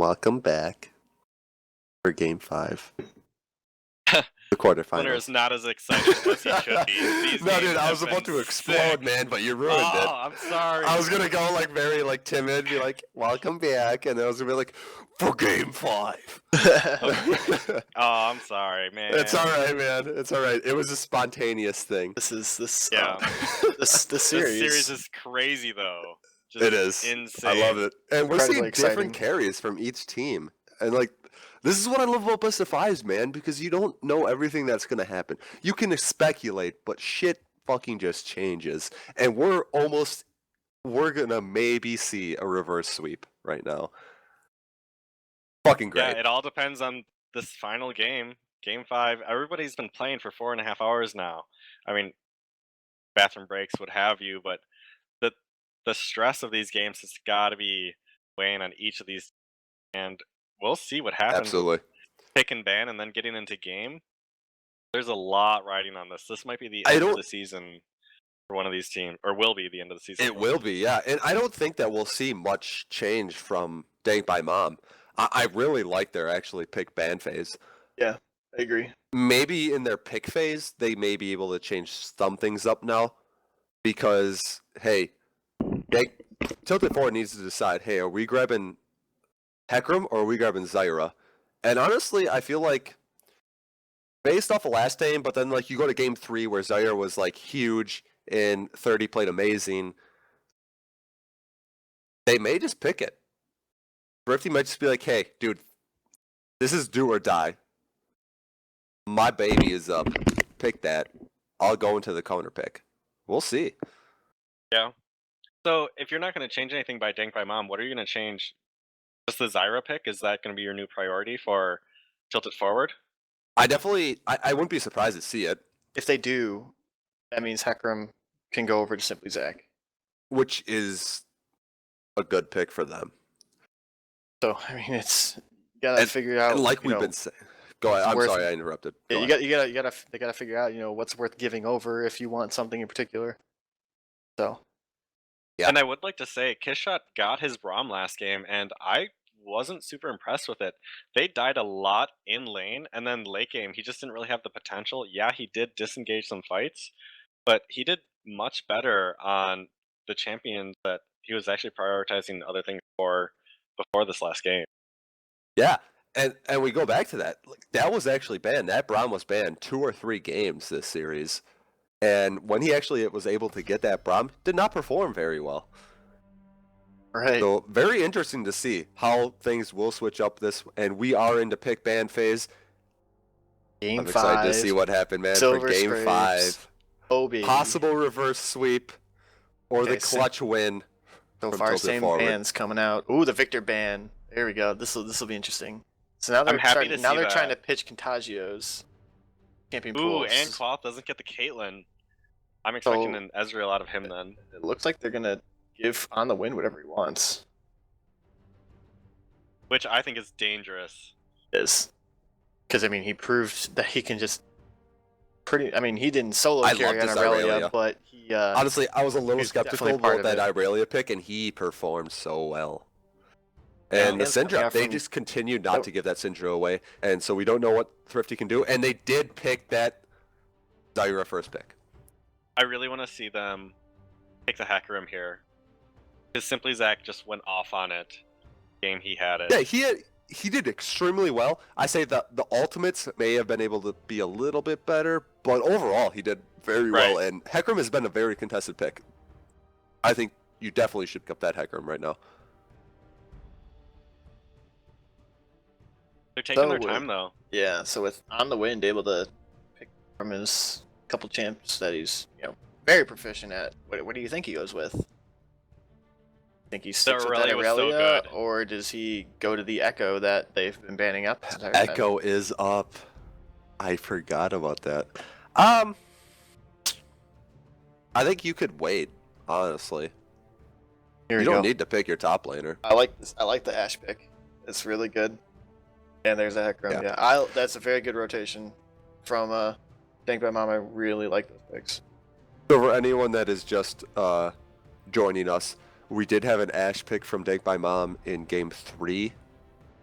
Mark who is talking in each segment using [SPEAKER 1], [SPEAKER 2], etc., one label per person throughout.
[SPEAKER 1] Welcome back for Game 5. The
[SPEAKER 2] Winner
[SPEAKER 1] quarterfinals.
[SPEAKER 2] is not as excited as he should be. These
[SPEAKER 1] No, dude,
[SPEAKER 2] games
[SPEAKER 1] I
[SPEAKER 2] have
[SPEAKER 1] was about
[SPEAKER 2] been
[SPEAKER 1] to explode,
[SPEAKER 2] sick.
[SPEAKER 1] man, but you ruined it.
[SPEAKER 2] Oh, I'm sorry.
[SPEAKER 1] I was gonna go like very like timid, be like, "Welcome back," and then I was gonna be like, "For Game 5."
[SPEAKER 2] Oh, I'm sorry, man.
[SPEAKER 1] It's all right, man. It's all right. It was a spontaneous thing.
[SPEAKER 2] Yeah.
[SPEAKER 3] This
[SPEAKER 2] This series is crazy, though. Just
[SPEAKER 1] It is
[SPEAKER 2] insane.
[SPEAKER 1] I love it, and we're seeing
[SPEAKER 3] Incredibly exciting.
[SPEAKER 1] different carries from each team, and like. This is what I love about Best of Fives, man, because you don't know everything that's going to happen. You can speculate, but shit fucking just changes. And we're going to maybe see a reverse sweep right now. Fucking great.
[SPEAKER 2] Yeah, it all depends on this final game, Game 5. Everybody's been playing for 4.5 hours now. I mean, bathroom breaks, what have you, but the stress of these games has got to be weighing on each of these, and we'll see what happens.
[SPEAKER 1] Absolutely.
[SPEAKER 2] Pick and ban and then getting into game. There's a lot riding on this. This might be the end of the season for one of these teams, or will be the end of the season.
[SPEAKER 1] It will be, yeah. And I don't think that we'll see much change from Dank by Mom. I really like their actually pick ban phase.
[SPEAKER 3] Yeah, I agree.
[SPEAKER 1] Maybe in their pick phase, they may be able to change some things up now. Because, hey, Tilted Forward needs to decide, hey, are we grabbing Hecarim or are we grabbing Zyra? And honestly, I feel like based off of last game, but then like you go to game 3 where Zyra was like huge and 30 played amazing, they may just pick it. Thrifty might just be like, hey, dude, this is do or die. My baby is up. Pick that. I'll go into the counter pick. We'll see.
[SPEAKER 2] Yeah. So if you're not going to change anything by Dank by Mom, what are you going to change? Just the Zyra pick? Is that going to be your new priority for Tilted Forward?
[SPEAKER 1] I wouldn't be surprised to see it.
[SPEAKER 3] If they do, that means Hecarim can go over to Simply Zach.
[SPEAKER 1] Which is a good pick for them.
[SPEAKER 3] So, I mean, it's you gotta figure out.
[SPEAKER 1] And like we've been saying, go ahead. I'm sorry, I interrupted.
[SPEAKER 3] They gotta figure out, what's worth giving over if you want something in particular. So.
[SPEAKER 1] Yeah.
[SPEAKER 2] And I would like to say, Kishot got his Braum last game, and I wasn't super impressed with it. They died a lot in lane, and then late game, he just didn't really have the potential. Yeah, he did disengage some fights, but he did much better on the champions that he was actually prioritizing other things for before this last game.
[SPEAKER 1] Yeah, and we go back to that. Like, that was actually banned. That Braum was banned 2 or 3 games this series. And when he actually was able to get that Braum, did not perform very well.
[SPEAKER 3] Right.
[SPEAKER 1] So very interesting to see how things will switch up this, and we are into pick ban phase.
[SPEAKER 3] Game
[SPEAKER 1] I'm
[SPEAKER 3] 5.
[SPEAKER 1] excited to see what happened, man.
[SPEAKER 3] Silver
[SPEAKER 1] For Game
[SPEAKER 3] Scrapes,
[SPEAKER 1] 5,
[SPEAKER 3] OB.
[SPEAKER 1] possible reverse sweep, or the clutch win.
[SPEAKER 3] So far, same bans coming out. Ooh, the Victor ban. There we go. This will be interesting. So now they're trying to pitch Contagio's champion pools.
[SPEAKER 2] Ooh, and Cloth doesn't get the Caitlyn. I'm expecting an Ezreal out of him then.
[SPEAKER 3] It looks like they're gonna give On the Win whatever he wants.
[SPEAKER 2] Which I think is dangerous.
[SPEAKER 3] It is. Because, I mean, he proved that he can just he didn't solo carry on Irelia, but he...
[SPEAKER 1] honestly, I was a little skeptical about that Irelia pick, and he performed so well. And the Syndra, they just continued not to give that Syndra away, and so we don't know what Thrifty can do, and they did pick that Zyra first pick.
[SPEAKER 2] I really want to see them pick the Hecarim here. Because Simply Zach just went off on it. Game he had it.
[SPEAKER 1] Yeah, he did extremely well. I say that the ultimates may have been able to be a little bit better, but overall he did very well. And Hecarim has been a very contested pick. I think you definitely should pick up that Hecarim right now.
[SPEAKER 2] They're taking their time though.
[SPEAKER 3] Yeah, so with On the Wind able to pick from his couple champs that he's very proficient at, what do you think he goes with? Think he sticks with that Irelia, or does he go to the Echo that they've been banning up?
[SPEAKER 1] Echo is up. I forgot about that. I think you could wait, honestly. You don't need to pick your top laner.
[SPEAKER 3] I like this. I like the Ashe pick. It's really good. And there's a Hecarim. Yeah, that's a very good rotation from Dank by Mom. I really like those picks.
[SPEAKER 1] So for anyone that is just joining us, we did have an Ashe pick from Dank by Mom in Game 3.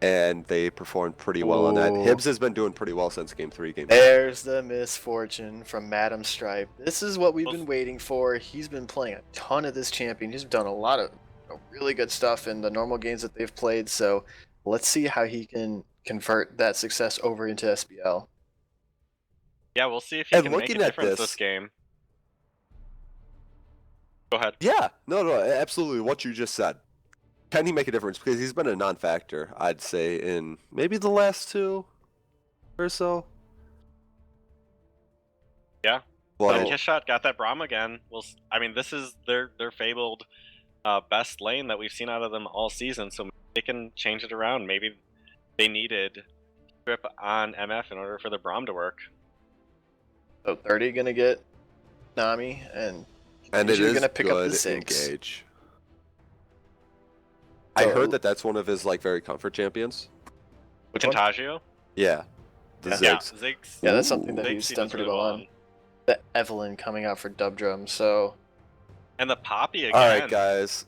[SPEAKER 1] and they performed pretty well on that.
[SPEAKER 3] Ooh.
[SPEAKER 1] Hibbs has been doing pretty well since Game 3, Game 4.
[SPEAKER 3] There's the misfortune from Madam Stripe. This is what we've been waiting for. He's been playing a ton of this champion. He's done a lot of really good stuff in the normal games that they've played. So let's see how he can convert that success over into SBL.
[SPEAKER 2] Yeah, we'll see if he
[SPEAKER 1] And
[SPEAKER 2] can make a
[SPEAKER 1] looking at
[SPEAKER 2] difference
[SPEAKER 1] this-
[SPEAKER 2] this game. Go ahead.
[SPEAKER 1] Yeah, no, absolutely what you just said. Can he make a difference? Because he's been a non-factor, I'd say, in maybe the last 2 or so.
[SPEAKER 2] Yeah.
[SPEAKER 1] But
[SPEAKER 2] Kiss shot got that Braum again. I mean, this is their fabled best lane that we've seen out of them all season, so they can change it around. Maybe they needed strip on MF in order for the Braum to work.
[SPEAKER 3] So 30 gonna get Nami, and
[SPEAKER 1] it
[SPEAKER 3] he's
[SPEAKER 1] is
[SPEAKER 3] gonna pick up the
[SPEAKER 1] good
[SPEAKER 3] 6.
[SPEAKER 1] engage. I
[SPEAKER 3] So-
[SPEAKER 1] heard that that's one of his like very comfort champions.
[SPEAKER 3] Which one?
[SPEAKER 2] Contagio?
[SPEAKER 1] Yeah, the
[SPEAKER 3] Yeah.
[SPEAKER 2] Yeah,
[SPEAKER 1] Ziggs.
[SPEAKER 2] Ziggs.
[SPEAKER 3] Yeah, that's something that
[SPEAKER 2] Ziggs
[SPEAKER 3] he's
[SPEAKER 2] he
[SPEAKER 3] done
[SPEAKER 2] does
[SPEAKER 3] pretty
[SPEAKER 2] really
[SPEAKER 3] well on. The Evelyn coming out for Dub Drum, so
[SPEAKER 2] And the Poppy again.
[SPEAKER 1] All right, guys.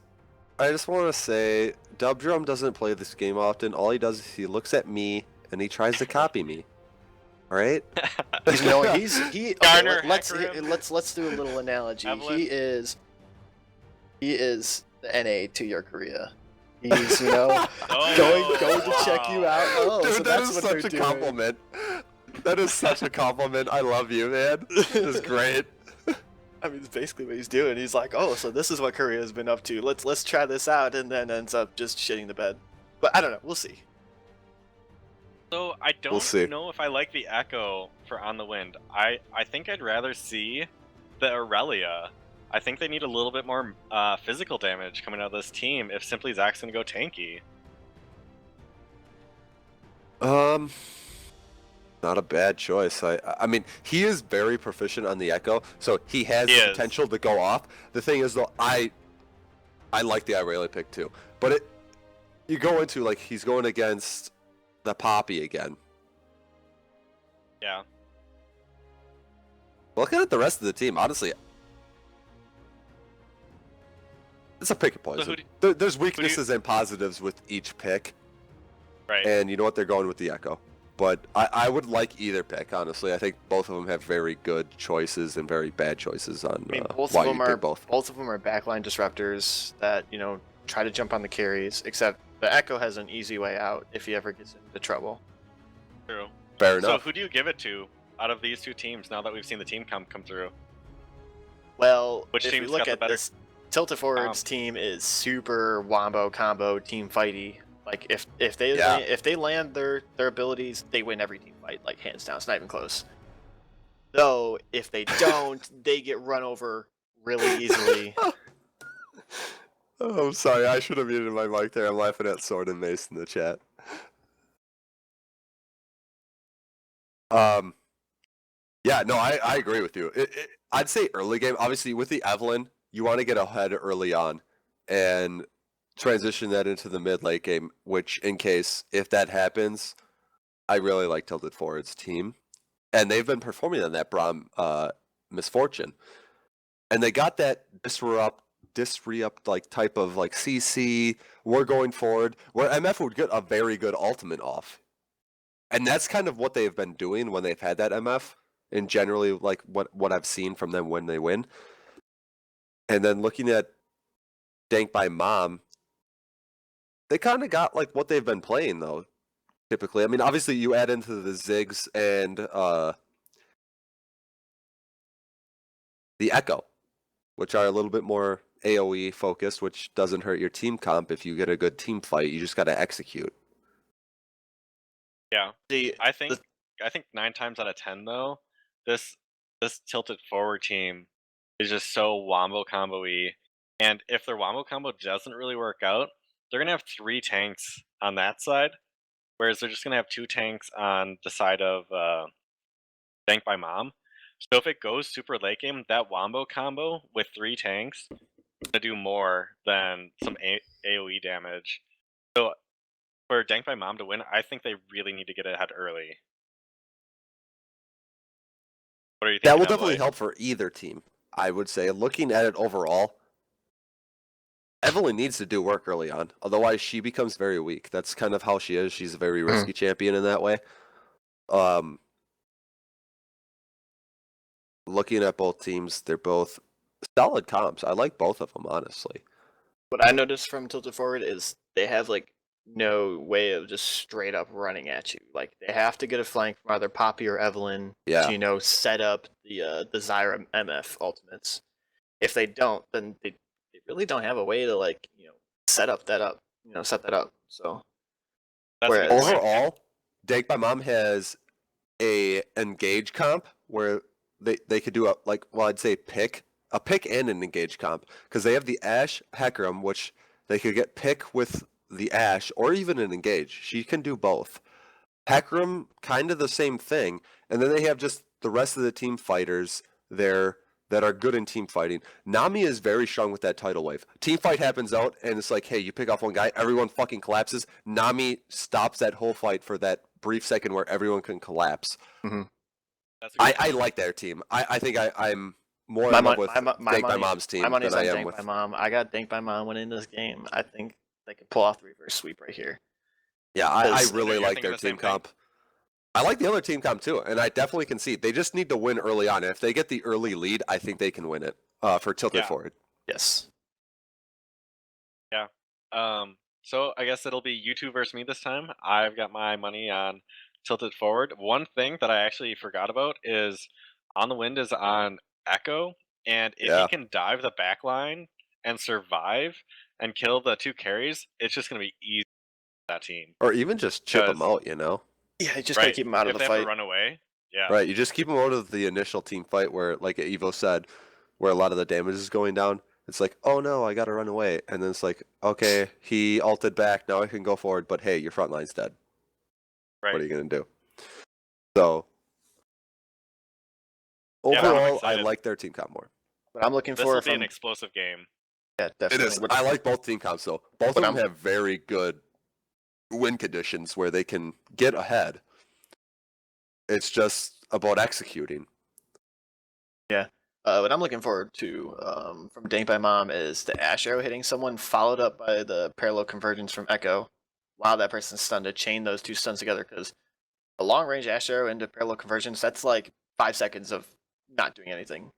[SPEAKER 1] I just want to say, Dub Drum doesn't play this game often. All he does is he looks at me and he tries to copy me. All right.
[SPEAKER 3] he's no he okay,
[SPEAKER 2] Garner,
[SPEAKER 3] let's
[SPEAKER 2] Hecarim.
[SPEAKER 3] let's do a little analogy.
[SPEAKER 2] Evelyn.
[SPEAKER 3] He is the NA to your Korea. He's going to check you out. Oh,
[SPEAKER 1] Dude,
[SPEAKER 3] so
[SPEAKER 1] that
[SPEAKER 3] that's
[SPEAKER 1] is
[SPEAKER 3] what
[SPEAKER 1] such
[SPEAKER 3] they're
[SPEAKER 1] a
[SPEAKER 3] doing.
[SPEAKER 1] compliment. That is such a compliment. I love you, man. This is great.
[SPEAKER 3] I mean, it's basically what he's doing. He's like, oh, so this is what Korea's been up to. Let's try this out, and then ends up just shitting the bed. But I don't know. We'll see.
[SPEAKER 2] So I
[SPEAKER 1] We'll
[SPEAKER 2] don't
[SPEAKER 1] see.
[SPEAKER 2] know if I like the Echo for On the Wind. I think I'd rather see the Aurelia. I think they need a little bit more physical damage coming out of this team if Simply Zach's gonna go tanky.
[SPEAKER 1] Not a bad choice. I mean, he is very proficient on the Echo, so he has
[SPEAKER 2] He
[SPEAKER 1] the
[SPEAKER 2] is.
[SPEAKER 1] potential to go off. The thing is, though, I like the Irelia pick too, but you go into like he's going against the Poppy again.
[SPEAKER 2] Yeah.
[SPEAKER 1] Looking at the rest of the team, honestly, it's a pick and poison. There's weaknesses and positives with each pick,
[SPEAKER 2] Right.
[SPEAKER 1] and you know what? They're going with the Echo. But I would like either pick, honestly. I think both of them have very good choices and very bad choices on
[SPEAKER 3] I mean, both
[SPEAKER 1] why
[SPEAKER 3] of them
[SPEAKER 1] you
[SPEAKER 3] are
[SPEAKER 1] pick both.
[SPEAKER 3] both of them are backline disruptors that try to jump on the carries. Except the Echo has an easy way out if he ever gets into trouble.
[SPEAKER 2] True.
[SPEAKER 1] Fair
[SPEAKER 2] So
[SPEAKER 1] enough.
[SPEAKER 2] who do you give it to out of these two teams now that we've seen the team come through?
[SPEAKER 3] Well,
[SPEAKER 2] Which
[SPEAKER 3] if we
[SPEAKER 2] team's
[SPEAKER 3] look
[SPEAKER 2] got the
[SPEAKER 3] at
[SPEAKER 2] better
[SPEAKER 3] this, Tilted Forward's team is super wombo combo team fighty. Like if they land their abilities, they win every team fight, like hands down. It's not even close. Though if they don't, they get run over really easily.
[SPEAKER 1] Oh, I'm sorry. I should have muted my mic there. I'm laughing at Sword and Mace in the chat. Yeah, no, I agree with you. I'd say early game, obviously with the Evelyn, you want to get ahead early on and transition that into the mid-late game, which in case, if that happens, I really like Tilted Forward's team. And they've been performing on that Braum misfortune. And they got that disrupt like type of like CC, we're going forward, where MF would get a very good ultimate off. And that's kind of what they've been doing when they've had that MF, and generally like what I've seen from them when they win. And then looking at Dank by Mom, they kind of got like what they've been playing though, typically. I mean, obviously you add into the Ziggs and the Echo, which are a little bit more AoE focused, which doesn't hurt your team comp if you get a good team fight. You just got to execute.
[SPEAKER 2] Yeah.
[SPEAKER 3] The,
[SPEAKER 2] I think 9 times out of 10 though, this Tilted Forward team is just so wombo combo-y. And if their wombo combo doesn't really work out, they're gonna have 3 tanks on that side, whereas they're just gonna have 2 tanks on the side of Dank by Mom. So if it goes super late game, that wombo combo with 3 tanks is gonna do more than some AoE damage. So for Dank by Mom to win, I think they really need to get ahead early. What are you thinking?
[SPEAKER 1] That will definitely help for either team, I would say. Looking at it overall, Evelyn needs to do work early on, otherwise she becomes very weak. That's kind of how she is. She's a very risky champion in that way. Looking at both teams, they're both solid comps. I like both of them, honestly.
[SPEAKER 3] What I noticed from Tilted Forward is they have like no way of just straight up running at you. Like they have to get a flank from either Poppy or Evelyn to set up the Zyra MF ultimates. If they don't, then they really don't have a way to set that up. So
[SPEAKER 1] overall, Dank by Mom has a engage comp where they could do I'd say a pick and an engage comp, because they have the Ashe Hecarim, which they could get pick with the Ashe or even an engage. She can do both. Hecarim, kind of the same thing, and then they have just the rest of the team fighters there that are good in team fighting. Nami is very strong with that tidal wave. Team fight happens out, and it's like, hey, you pick off one guy, everyone fucking collapses. Nami stops that whole fight for that brief second where everyone can collapse.
[SPEAKER 3] Mm-hmm.
[SPEAKER 1] I like their team. I think I'm more in love with Dank by Mom's team than I am with.
[SPEAKER 3] By Mom. I got Dank by Mom winning this game. I think they could pull off the reverse sweep right here.
[SPEAKER 1] Yeah, I really like their team comp. I like the other team comp too, and I definitely can see they just need to win early on. If they get the early lead, I think they can win it for Tilted Forward.
[SPEAKER 3] Yes.
[SPEAKER 2] Yeah. So I guess it'll be you two versus me this time. I've got my money on Tilted Forward. One thing that I actually forgot about is On the Wind is on Echo, and if he can dive the back line and survive and kill the two carries, it's just going to be easy for that team.
[SPEAKER 1] Or even just chip them out, you know?
[SPEAKER 3] Yeah, you just gotta keep them out of the fight.
[SPEAKER 2] If they have to run away,
[SPEAKER 1] Right, you just keep them out of the initial team fight where, like Evo said, where a lot of the damage is going down. It's like, oh no, I gotta run away. And then it's like, okay, he ulted back, now I can go forward, but hey, your front line's dead.
[SPEAKER 2] Right.
[SPEAKER 1] What are you gonna do? So, overall, I like their team comp more.
[SPEAKER 3] But I'm looking
[SPEAKER 2] this
[SPEAKER 3] for
[SPEAKER 2] will be an explosive game.
[SPEAKER 3] Yeah, definitely.
[SPEAKER 1] It is. I like both team comps though. Both of them have very good win conditions where they can get ahead. It's just about executing.
[SPEAKER 3] Yeah. What I'm looking forward to from Dank by Mom is the Ashe arrow hitting someone, followed up by the parallel convergence from Echo, while that person's stunned, to chain those two stuns together, because a long range Ashe arrow into parallel convergence, that's like 5 seconds of not doing anything.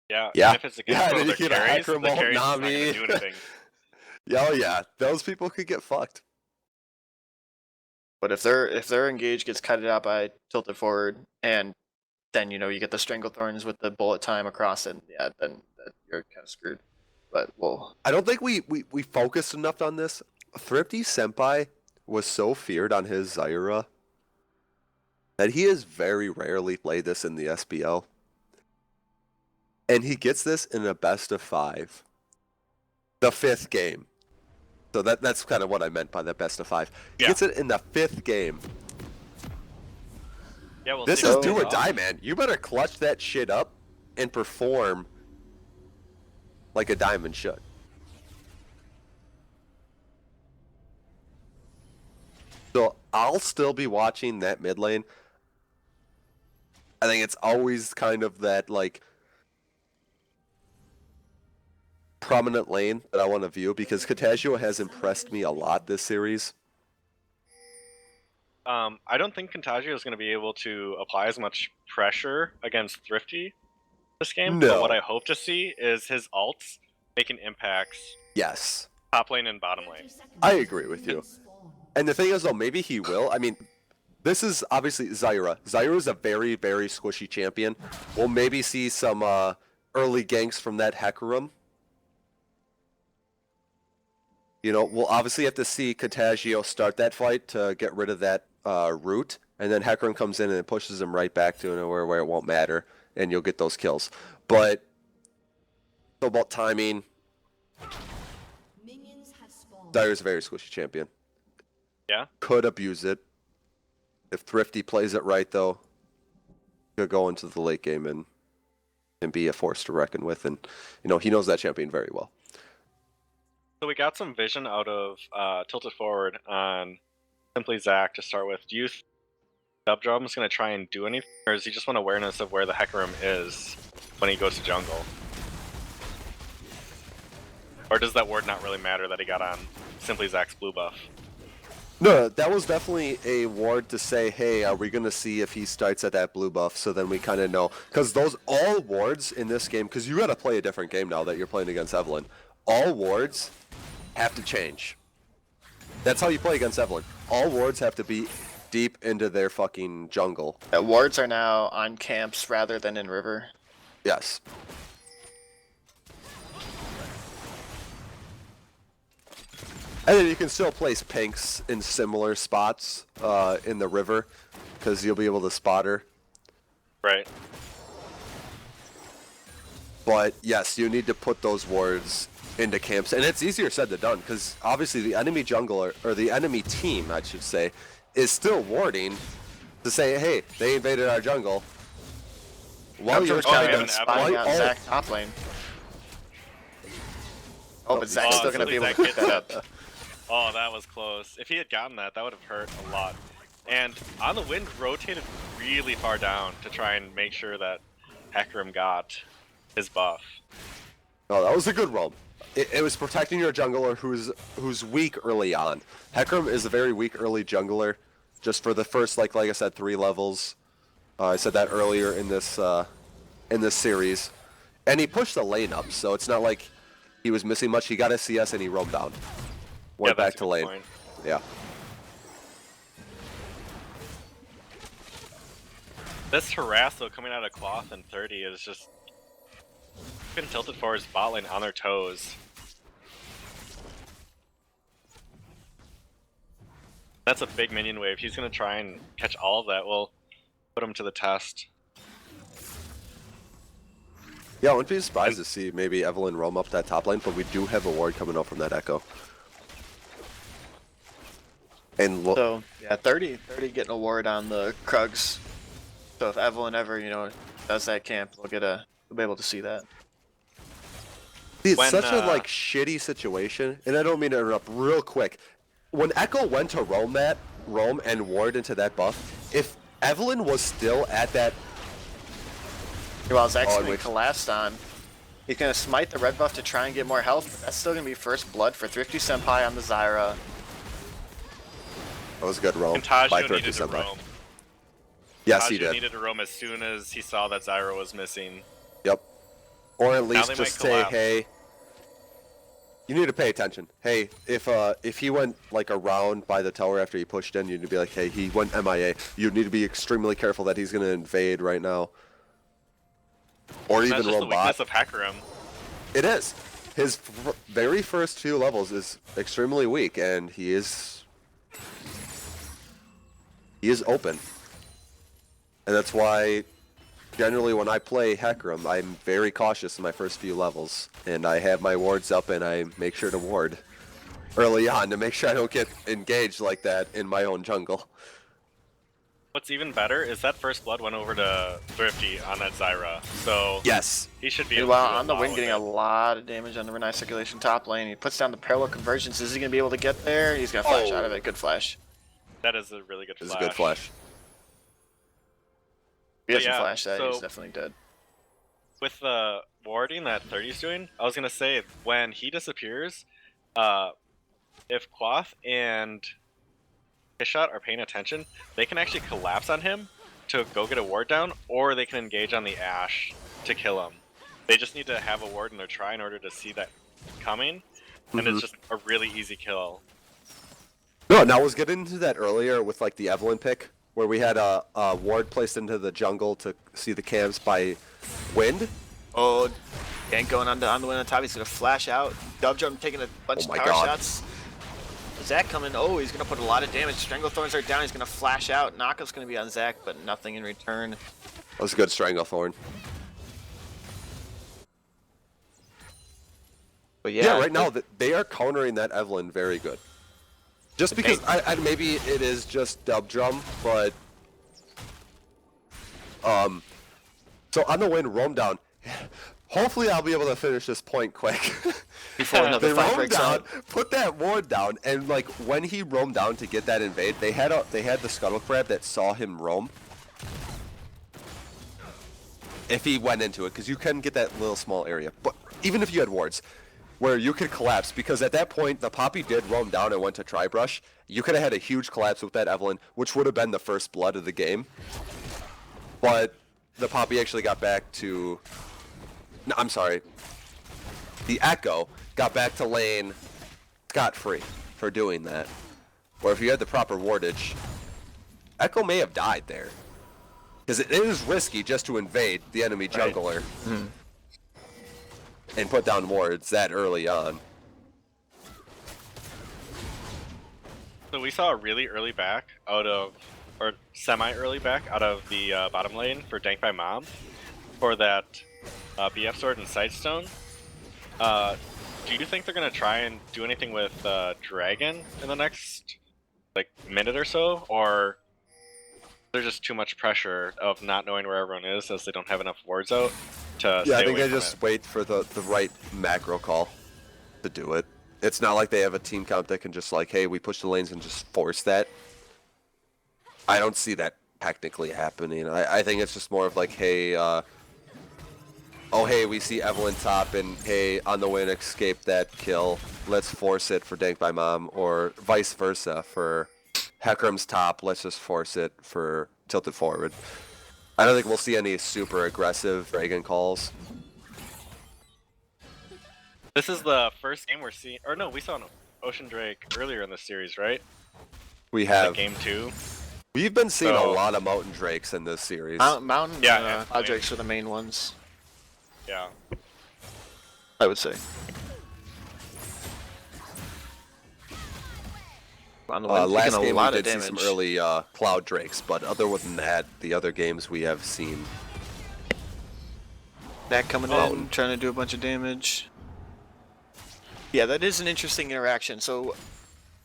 [SPEAKER 2] Yeah.
[SPEAKER 1] And
[SPEAKER 2] if it's against one of their carries, the carry's not going to do anything.
[SPEAKER 1] Yeah, those people could get fucked.
[SPEAKER 3] But if their engage gets cut out by Tilted Forward, and then you get the Stranglethorns with the bullet time across it, then you're kind of screwed. But
[SPEAKER 1] I don't think we focused enough on this. Thrifty Senpai was so feared on his Zyra that he has very rarely played this in the SBL. And he gets this in a best of 5. The 5th game. So that's kind of what I meant by the best of 5. He gets it in the 5th game.
[SPEAKER 2] Yeah, we'll
[SPEAKER 1] this is do or die, man. You better clutch that shit up and perform like a diamond should. So I'll still be watching that mid lane. I think it's always kind of that prominent lane that I want to view, because Katagio has impressed me a lot this series.
[SPEAKER 2] I don't think Contagio is going to be able to apply as much pressure against Thrifty this game.
[SPEAKER 1] No.
[SPEAKER 2] But what I hope to see is his ults making impacts.
[SPEAKER 1] Yes.
[SPEAKER 2] Top lane and bottom lane.
[SPEAKER 1] I agree with you. And the thing is, though, maybe he will. I mean, this is obviously Zyra. Zyra is a very, very squishy champion. We'll maybe see some early ganks from that Hecarim. We'll obviously have to see Contagio start that fight to get rid of that root, and then Hecarim comes in and pushes him right back to nowhere where it won't matter, and you'll get those kills. But it's about timing. Zyra's a very squishy champion.
[SPEAKER 2] Yeah.
[SPEAKER 1] Could abuse it. If Thrifty plays it right, though, could go into the late game and be a force to reckon with, and he knows that champion very well.
[SPEAKER 2] So we got some vision out of Tilted Forward on Simply Zach to start with. Do you think Dubdrum is going to try and do anything, or does he just want awareness of where the Hecarim is when he goes to jungle? Or does that ward not really matter that he got on simply Zach's blue buff?
[SPEAKER 1] No, that was definitely a ward to say, hey, are we going to see if he starts at that blue buff, so then we kind of know. Because those all wards in this game, because you got to play a different game now that you're playing against Evelyn. All wards have to change. That's how you play against Evelyn. All wards have to be deep into their fucking jungle.
[SPEAKER 3] Wards are now on camps rather than in river.
[SPEAKER 1] Yes. And then you can still place pinks in similar spots in the river, because you'll be able to spot her.
[SPEAKER 2] Right.
[SPEAKER 1] But yes, you need to put those wards into camps, and it's easier said than done, because obviously the enemy jungler, or the enemy team, I should say, is still warding to say, hey, they invaded our jungle. While you're
[SPEAKER 3] trying
[SPEAKER 2] man,
[SPEAKER 3] to spotting out Zach top lane. Oh, but Zach's still going to be able to pick that up.
[SPEAKER 2] Oh, that was close. If he had gotten that, that would have hurt a lot. And On the Wind rotated really far down to try and make sure that Hecarim got his buff.
[SPEAKER 1] Oh, that was a good roam. It was protecting your jungler who's weak early on. Hecarim is a very weak early jungler, just for the first, like I said, 3 levels. I said that earlier in this series, and he pushed the lane up, so it's not like he was missing much. He got a CS and he roamed down. Went back to lane.
[SPEAKER 2] Point.
[SPEAKER 1] Yeah.
[SPEAKER 2] This harass though coming out of Cloth and 30 is just been tilted for his bot lane on their toes. That's a big minion wave. He's gonna try and catch all of that. We'll put him to the test.
[SPEAKER 1] Yeah, I wouldn't be surprised to see maybe Evelyn roam up that top lane, but we do have a ward coming up from that Echo. And
[SPEAKER 3] so yeah, 30 getting a ward on the Krugs. So if Evelyn ever, does that camp, we'll be able to see that.
[SPEAKER 1] See, it's such a shitty situation, and I don't mean to interrupt real quick. When Echo went to roam and ward into that buff, if Evelyn was still at that...
[SPEAKER 3] Well, Zach's going to collapse on. He's going to smite the red buff to try and get more health, but that's still going to be first blood for Thrifty Senpai on the Zyra.
[SPEAKER 1] That was a good roam
[SPEAKER 2] and Tajio
[SPEAKER 1] by Thrifty
[SPEAKER 2] needed to
[SPEAKER 1] Senpai.
[SPEAKER 2] roam.
[SPEAKER 1] Yes,
[SPEAKER 2] Tajio
[SPEAKER 1] he did.
[SPEAKER 2] needed to roam as soon as he saw that Zyra was missing.
[SPEAKER 1] Yep. Or at least
[SPEAKER 2] they
[SPEAKER 1] just
[SPEAKER 2] might
[SPEAKER 1] say,
[SPEAKER 2] collapse.
[SPEAKER 1] hey, you need to pay attention. Hey, if he went around by the tower after he pushed in, you need to be like, hey, he went MIA. You need to be extremely careful that he's going to invade right now. Or
[SPEAKER 2] And
[SPEAKER 1] even
[SPEAKER 2] that's just the
[SPEAKER 1] roam bot.
[SPEAKER 2] weakness of Hecarim.
[SPEAKER 1] It is. His very first few levels is extremely weak, and he is open. And that's why generally when I play Hecarim, I'm very cautious in my first few levels, and I have my wards up and I make sure to ward early on to make sure I don't get engaged like that in my own jungle.
[SPEAKER 2] What's even better is that first blood went over to Thrifty on that Zyra, so
[SPEAKER 1] Yes.
[SPEAKER 2] he should be able
[SPEAKER 3] Meanwhile,
[SPEAKER 2] to
[SPEAKER 3] on the
[SPEAKER 2] allow
[SPEAKER 3] Wind
[SPEAKER 2] with
[SPEAKER 3] getting
[SPEAKER 2] it.
[SPEAKER 3] a lot of damage on the Renai Circulation top lane. He puts down the parallel conversions. Is he going to be able to get there? He's going to flash out of it. Good flash.
[SPEAKER 2] That is a really good
[SPEAKER 1] It's
[SPEAKER 2] flash.
[SPEAKER 1] a good flash.
[SPEAKER 3] If he doesn't
[SPEAKER 2] yeah,
[SPEAKER 3] flash that, he's
[SPEAKER 2] so-
[SPEAKER 3] definitely dead.
[SPEAKER 2] With the warding that 30's doing, I was gonna say when he disappears, if Quath and Kishot are paying attention, they can actually collapse on him to go get a ward down, or they can engage on the Ashe to kill him. They just need to have a ward in their try in order to see that coming, and it's just a really easy kill.
[SPEAKER 1] No, now I was getting into that earlier with the Evelyn pick, where we had a ward placed into the jungle to see the camps by Wind.
[SPEAKER 3] Oh, Gank going on the Wind on top. He's going to flash out. Dub Jump taking a bunch
[SPEAKER 1] Oh
[SPEAKER 3] of
[SPEAKER 1] my
[SPEAKER 3] power
[SPEAKER 1] God.
[SPEAKER 3] shots. Zach coming. Oh, he's going to put a lot of damage. Stranglethorns are down. He's going to flash out. Knockout's going to be on Zach, but nothing in return.
[SPEAKER 1] That was a good Stranglethorn.
[SPEAKER 3] But
[SPEAKER 1] Yeah, right now they are countering that Evelyn very good. Just because maybe it is just dub drum, but so on the Wind roam down. Hopefully I'll be able to finish this point quick.
[SPEAKER 3] Before another
[SPEAKER 1] They
[SPEAKER 3] fight
[SPEAKER 1] roamed
[SPEAKER 3] breaks
[SPEAKER 1] down,
[SPEAKER 3] out.
[SPEAKER 1] put that ward down, and when he roamed down to get that invade, they had the scuttle crab that saw him roam. If he went into it, because you can get that little small area, but even if you had wards, where you could collapse, because at that point the Poppy did roam down and went to Tribrush. You could have had a huge collapse with that Evelynn, which would have been the first blood of the game. But the Poppy actually got back to... No, I'm sorry. The Echo got back to lane scot-free for doing that. Where if you had the proper wardage, Echo may have died there. Because it is risky just to invade the enemy jungler.
[SPEAKER 3] Right.
[SPEAKER 1] And put down wards that early on.
[SPEAKER 2] So we saw a really early back out of, or semi-early back out of the bottom lane for Dank by Mom for that BF sword and Sightstone. Do you think they're gonna try and do anything with Dragon in the next minute or so, or there's just too much pressure of not knowing where everyone is as they don't have enough wards out to
[SPEAKER 1] Yeah, I
[SPEAKER 2] stay
[SPEAKER 1] think
[SPEAKER 2] away
[SPEAKER 1] they
[SPEAKER 2] from
[SPEAKER 1] just
[SPEAKER 2] it?
[SPEAKER 1] wait for the right macro call to do it. It's not like they have a team comp that can just hey, we push the lanes and just force that. I don't see that technically happening. I think it's just more of hey, oh hey, we see Evelynn top and hey, on the win escape that kill. Let's force it for Dank by Mom, or vice versa for Hecarim's top. Let's just force it for Tilted Forward. I don't think we'll see any super aggressive Dragon calls.
[SPEAKER 2] This is the first game we're seeing, or no, we saw an Ocean Drake earlier in the series, right?
[SPEAKER 1] We have
[SPEAKER 2] Game 2.
[SPEAKER 1] We've been seeing a
[SPEAKER 2] So-
[SPEAKER 1] lot of Mountain Drakes in this series.
[SPEAKER 3] Mountain
[SPEAKER 2] Yeah,
[SPEAKER 3] and
[SPEAKER 2] yeah.
[SPEAKER 3] Cloud Drakes are the main ones,
[SPEAKER 2] Yeah.
[SPEAKER 3] I would say. On the win,
[SPEAKER 1] Last
[SPEAKER 3] taking a
[SPEAKER 1] game
[SPEAKER 3] lot
[SPEAKER 1] we
[SPEAKER 3] of
[SPEAKER 1] did see
[SPEAKER 3] damage.
[SPEAKER 1] some early Cloud Drakes, but other than that, the other games we have seen.
[SPEAKER 3] That coming
[SPEAKER 1] Oh.
[SPEAKER 3] in, trying to do a bunch of damage. Yeah, that is an interesting interaction. So,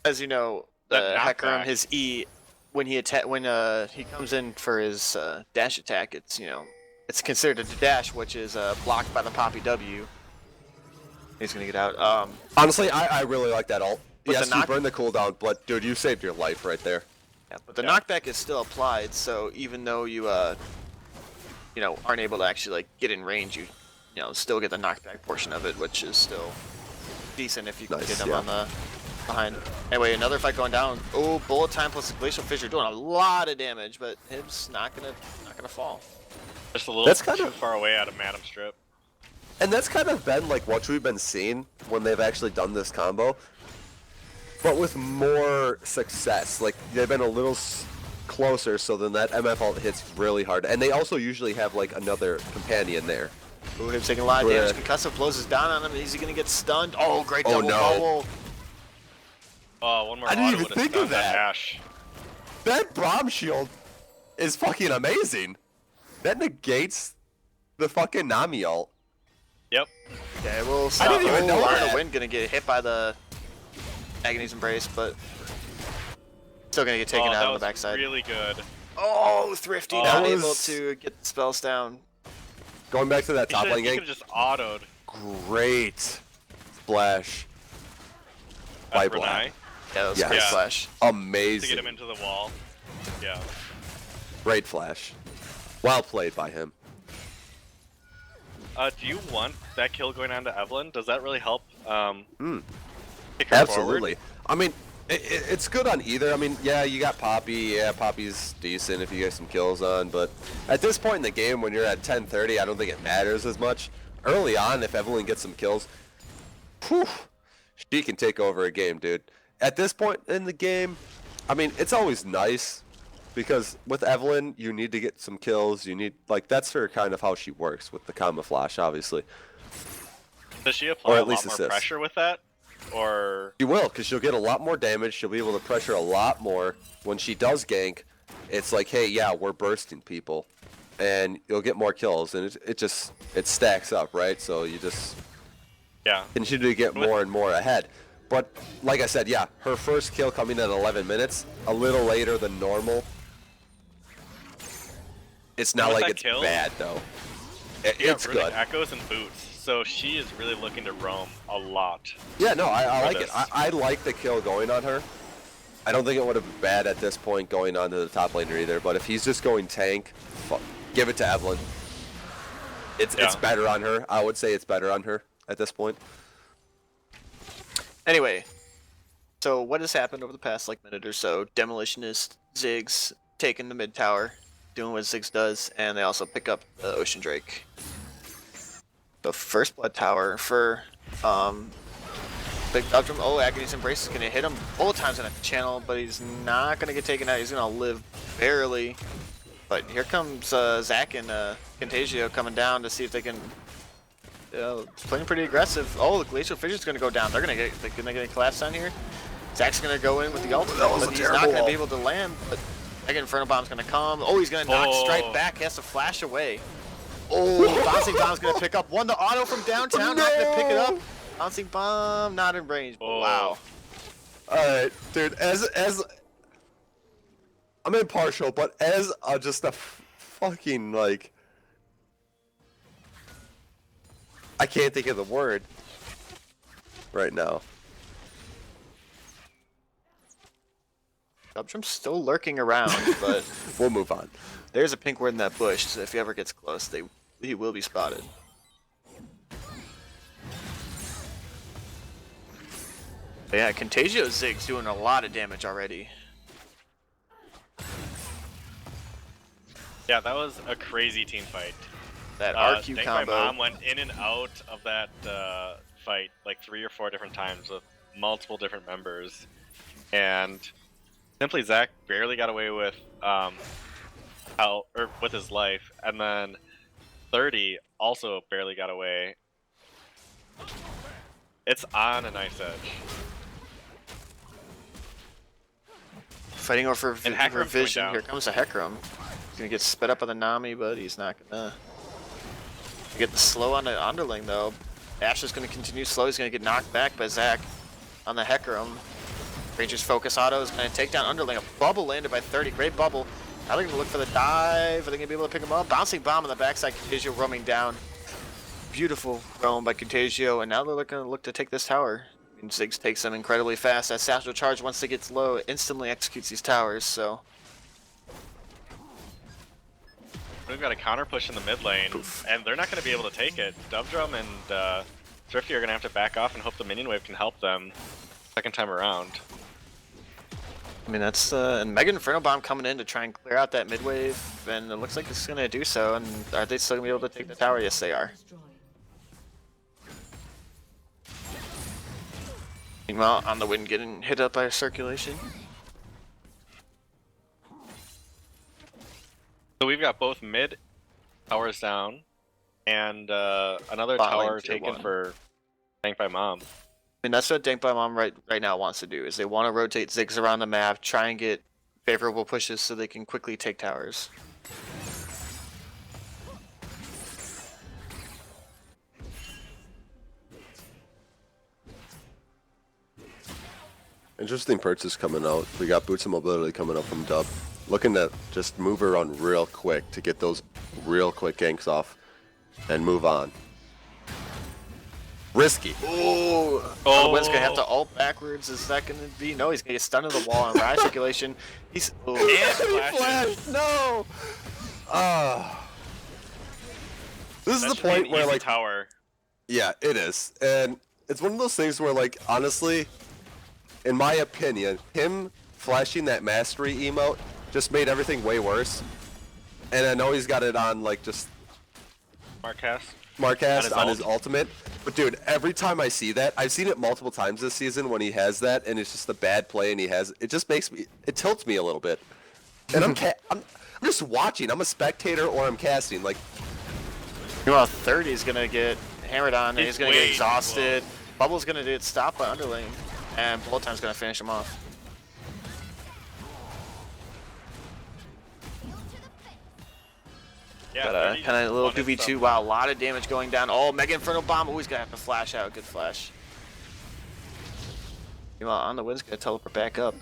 [SPEAKER 3] as you know,
[SPEAKER 2] That
[SPEAKER 3] Hecarim,
[SPEAKER 2] knockback.
[SPEAKER 3] his E, when he he comes in for his dash attack, it's it's considered a dash, which is blocked by the Poppy W. He's gonna get out.
[SPEAKER 1] Honestly, I really like that ult.
[SPEAKER 3] But
[SPEAKER 1] Yes,
[SPEAKER 3] the
[SPEAKER 1] you
[SPEAKER 3] knock-
[SPEAKER 1] burned the cooldown, but dude, you saved your life right there.
[SPEAKER 3] Yeah, but the
[SPEAKER 2] Yeah.
[SPEAKER 3] knockback is still applied, so even though you aren't able to actually get in range, you still get the knockback portion of it, which is still decent if you can
[SPEAKER 1] Nice,
[SPEAKER 3] get them
[SPEAKER 1] yeah.
[SPEAKER 3] on the behind. Anyway, another fight going down. Oh, bullet time plus glacial fissure doing a lot of damage, but Hib's not gonna fall.
[SPEAKER 2] Just a little
[SPEAKER 1] That's kinda-
[SPEAKER 2] too far away out of Madam Strip.
[SPEAKER 1] And that's kind of been what we've been seeing when they've actually done this combo, but with more success. They've been a little closer, so then that MF ult hits really hard. And they also usually have another companion there.
[SPEAKER 3] Ooh, Hib's taking a lot of
[SPEAKER 1] Yeah.
[SPEAKER 3] damage. Concussive blows his down on him. Is he gonna get stunned? Oh, great
[SPEAKER 1] Oh,
[SPEAKER 3] double
[SPEAKER 1] no.
[SPEAKER 3] bubble.
[SPEAKER 2] Oh, one more
[SPEAKER 1] I didn't
[SPEAKER 2] auto
[SPEAKER 1] even
[SPEAKER 2] would've
[SPEAKER 1] think of
[SPEAKER 2] stunned
[SPEAKER 1] that.
[SPEAKER 2] Ashe.
[SPEAKER 1] That Braum shield is fucking amazing. That negates the fucking Nami ult.
[SPEAKER 2] Yep.
[SPEAKER 3] Okay, we'll stop.
[SPEAKER 1] didn't even know
[SPEAKER 3] On
[SPEAKER 1] that.
[SPEAKER 3] the win, gonna get hit by the Agony's Embrace, but still gonna get taken
[SPEAKER 2] Oh,
[SPEAKER 3] out
[SPEAKER 2] that
[SPEAKER 3] on the
[SPEAKER 2] was
[SPEAKER 3] backside.
[SPEAKER 2] really good.
[SPEAKER 3] Oh, Thrifty
[SPEAKER 2] Oh,
[SPEAKER 3] not
[SPEAKER 1] that
[SPEAKER 3] able
[SPEAKER 1] was-
[SPEAKER 3] to get the spells down.
[SPEAKER 1] Going back to that top lane
[SPEAKER 2] He
[SPEAKER 1] gang,
[SPEAKER 2] could have just autoed
[SPEAKER 1] great splash by
[SPEAKER 2] at
[SPEAKER 1] Black.
[SPEAKER 2] Renai
[SPEAKER 3] Yeah, that was
[SPEAKER 1] Yes.
[SPEAKER 3] a great
[SPEAKER 2] Yeah.
[SPEAKER 3] flash.
[SPEAKER 2] to get
[SPEAKER 1] Amazing.
[SPEAKER 2] him into the wall. Yeah.
[SPEAKER 1] Great flash. Well played by him.
[SPEAKER 2] Do you want that kill going on to Evelynn? Does that really help? Kick her
[SPEAKER 1] Absolutely.
[SPEAKER 2] forward?
[SPEAKER 1] I mean, it's good on either. I mean, yeah, you got Poppy. Yeah, Poppy's decent if you get some kills on. But at this point in the game, when you're at 10:30, I don't think it matters as much. Early on, if Evelynn gets some kills, whew, she can take over a game, dude. At this point in the game, I mean, it's always nice because with Evelynn, you need to get some kills. You need that's her kind of how she works with the camouflage, obviously.
[SPEAKER 2] Does she apply
[SPEAKER 1] Or
[SPEAKER 2] a
[SPEAKER 1] at least
[SPEAKER 2] lot more
[SPEAKER 1] assist.
[SPEAKER 2] pressure with that? Or
[SPEAKER 1] She will, because she'll get a lot more damage. She'll be able to pressure a lot more. When she does gank, it's hey, yeah, we're bursting people. And you'll get more kills, and it stacks up, right? So you just
[SPEAKER 2] yeah.
[SPEAKER 1] continue to get more and more ahead. But like I said, yeah, her first kill coming in 11 minutes, a little later than normal. It's not
[SPEAKER 2] with
[SPEAKER 1] like
[SPEAKER 2] that
[SPEAKER 1] it's
[SPEAKER 2] kill,
[SPEAKER 1] bad, though.
[SPEAKER 2] Yeah,
[SPEAKER 1] It's
[SPEAKER 2] runic
[SPEAKER 1] good.
[SPEAKER 2] Echoes and boots. So she is really looking to roam a lot.
[SPEAKER 1] Yeah, no, I
[SPEAKER 2] for
[SPEAKER 1] like it.
[SPEAKER 2] this.
[SPEAKER 1] I like the kill going on her. I don't think it would have been bad at this point going on to the top laner either, but if he's just going tank, give it to Evelynn. It's
[SPEAKER 2] Yeah.
[SPEAKER 1] better on her. I would say it's better on her at this point.
[SPEAKER 3] Anyway, so what has happened over the past like minute or so? Demolitionist, Ziggs taking the mid tower, doing what Ziggs does, and they also pick up the Ocean Drake. The first blood tower for Big Dubdrum. Oh, Agony's Embrace is gonna hit him both times in a channel, but he's not gonna get taken out. He's gonna live barely. But here comes Zach and Contagio coming down to see if they can. Playing pretty aggressive. Oh, the Glacial Fissure's gonna go down. They're gonna get collapsed down here. Zach's gonna go in with the ultimate, but he's not gonna be able to land. But Mega Inferno Bomb's gonna come. Oh, he's gonna knock Stripe back. He has to flash away. Oh, Bouncing Bomb's gonna pick up one. The auto from downtown, not gonna pick it up. Bouncing Bomb, not in range. But wow.
[SPEAKER 1] Alright, dude, as I'm impartial, but as just a fucking, like, I can't think of the word right now.
[SPEAKER 3] Dubdrum's still lurking around, but
[SPEAKER 1] we'll move on.
[SPEAKER 3] There's a pink word in that bush, so if he ever gets close, he will be spotted. But yeah, Contagio Zig's doing a lot of damage already.
[SPEAKER 2] Yeah, that was a crazy team fight.
[SPEAKER 3] That RQ
[SPEAKER 2] Dank
[SPEAKER 3] combo.
[SPEAKER 2] My Mom went in and out of that fight like 3 or 4 different times with multiple different members, and simply Zach barely got away with with his life, and then 30 also barely got away. It's on a nice edge.
[SPEAKER 3] Fighting over Vision. Here comes a Hecarim. He's gonna get sped up on the Nami, but he's not gonna get the slow on the underling though. Ash is gonna continue slow. He's gonna get knocked back by Zach on the Hecarim. Ranger's focus auto is gonna take down underling. A bubble landed by 30. Great bubble. Now they're gonna look for the dive. Are they gonna be able to pick him up? Bouncing Bomb on the backside. Contagio roaming down. Beautiful roam by Contagio, and now they're gonna look to take this tower. And Ziggs takes them incredibly fast. That Satchel Charge, once it gets low, it instantly executes these towers, so.
[SPEAKER 2] We've got a counter push in the mid lane, and they're not going to be able to take it. Dubdrum and Thrifty are going to have to back off and hope the minion wave can help them second time around.
[SPEAKER 3] I mean, that's and Mega Inferno Bomb coming in to try and clear out that mid wave, and it looks like it's going to do so. And are they still going to be able to take the tower? Yes, they are. Meanwhile, on the wind, getting hit up by a circulation.
[SPEAKER 2] So we've got both mid towers down, and another tower taken for Dank by Mom.
[SPEAKER 3] I mean, that's what Dank by Mom right now wants to do, is they want to rotate Ziggs around the map, try and get favorable pushes so they can quickly take towers.
[SPEAKER 1] Interesting purchase coming out. We got Boots of Mobility coming up from Dub. Looking to just move around real quick to get those real quick ganks off and move on. Risky.
[SPEAKER 3] Oh, the wind's gonna have to ult backwards. Is that gonna be? No, he's gonna get stunned to the wall on Riot Circulation. He's
[SPEAKER 1] flashed. No. This is the point where like
[SPEAKER 2] tower.
[SPEAKER 1] Yeah, it is, and it's one of those things where like honestly, in my opinion, him flashing that mastery emote just made everything way worse. And I know he's got it on like just Marcast on his ultimate. But dude, every time I see that, I've seen it multiple times this season when he has that, and it's just a bad play, and he has it. Just makes me, it tilts me a little bit. And I'm just watching. I'm a spectator or I'm casting. Like,
[SPEAKER 3] well, 30 is gonna get hammered on, and he's gonna get exhausted. Bubble's gonna get stopped by underling, and Bullet Time's gonna finish him off.
[SPEAKER 2] Yeah,
[SPEAKER 3] but kind of a little 2v2. Wow, a lot of damage going down. Oh, Mega Inferno Bomb. Oh, he's gonna have to flash out. Good flash. Meanwhile, on the wind's gonna teleport back up.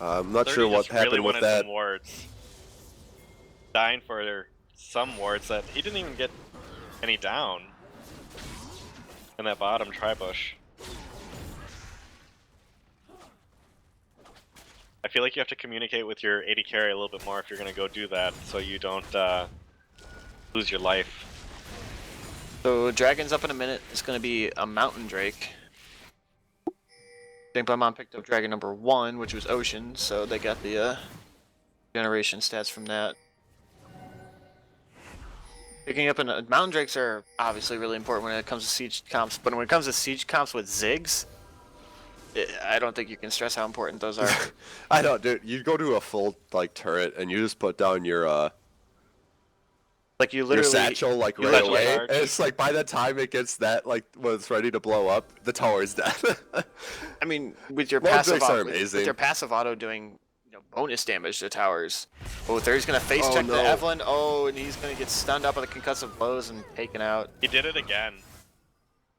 [SPEAKER 1] I'm not sure what happened with that.
[SPEAKER 2] Some wards. Dying for some wards that he didn't even get any down in that bottom tri-bush. I feel like you have to communicate with your AD carry a little bit more if you're going to go do that, so you don't lose your life.
[SPEAKER 3] So Dragon's up in a minute. It's going to be a Mountain Drake. I think my mom picked up Dragon number 1, which was Ocean, so they got the generation stats from that. Picking up Mountain Drakes are obviously really important when it comes to siege comps, but when it comes to siege comps with Ziggs, I don't think you can stress how important those are.
[SPEAKER 1] I don't, dude. You go to a full like turret and you just put down your
[SPEAKER 3] Like you
[SPEAKER 1] your
[SPEAKER 3] literally
[SPEAKER 1] satchel like
[SPEAKER 3] you
[SPEAKER 1] right
[SPEAKER 3] literally
[SPEAKER 1] away.
[SPEAKER 2] charge.
[SPEAKER 1] And it's like by the time it gets that like when it's ready to blow up, the tower is dead.
[SPEAKER 3] I mean, with your
[SPEAKER 1] Mountain
[SPEAKER 3] passive
[SPEAKER 1] Drakes are
[SPEAKER 3] with
[SPEAKER 1] amazing.
[SPEAKER 3] your passive auto doing bonus damage to towers. Oh, there he's gonna face check
[SPEAKER 1] no.
[SPEAKER 3] the Evelyn. Oh, and he's gonna get stunned up with the concussive blows and taken out.
[SPEAKER 2] He did it again.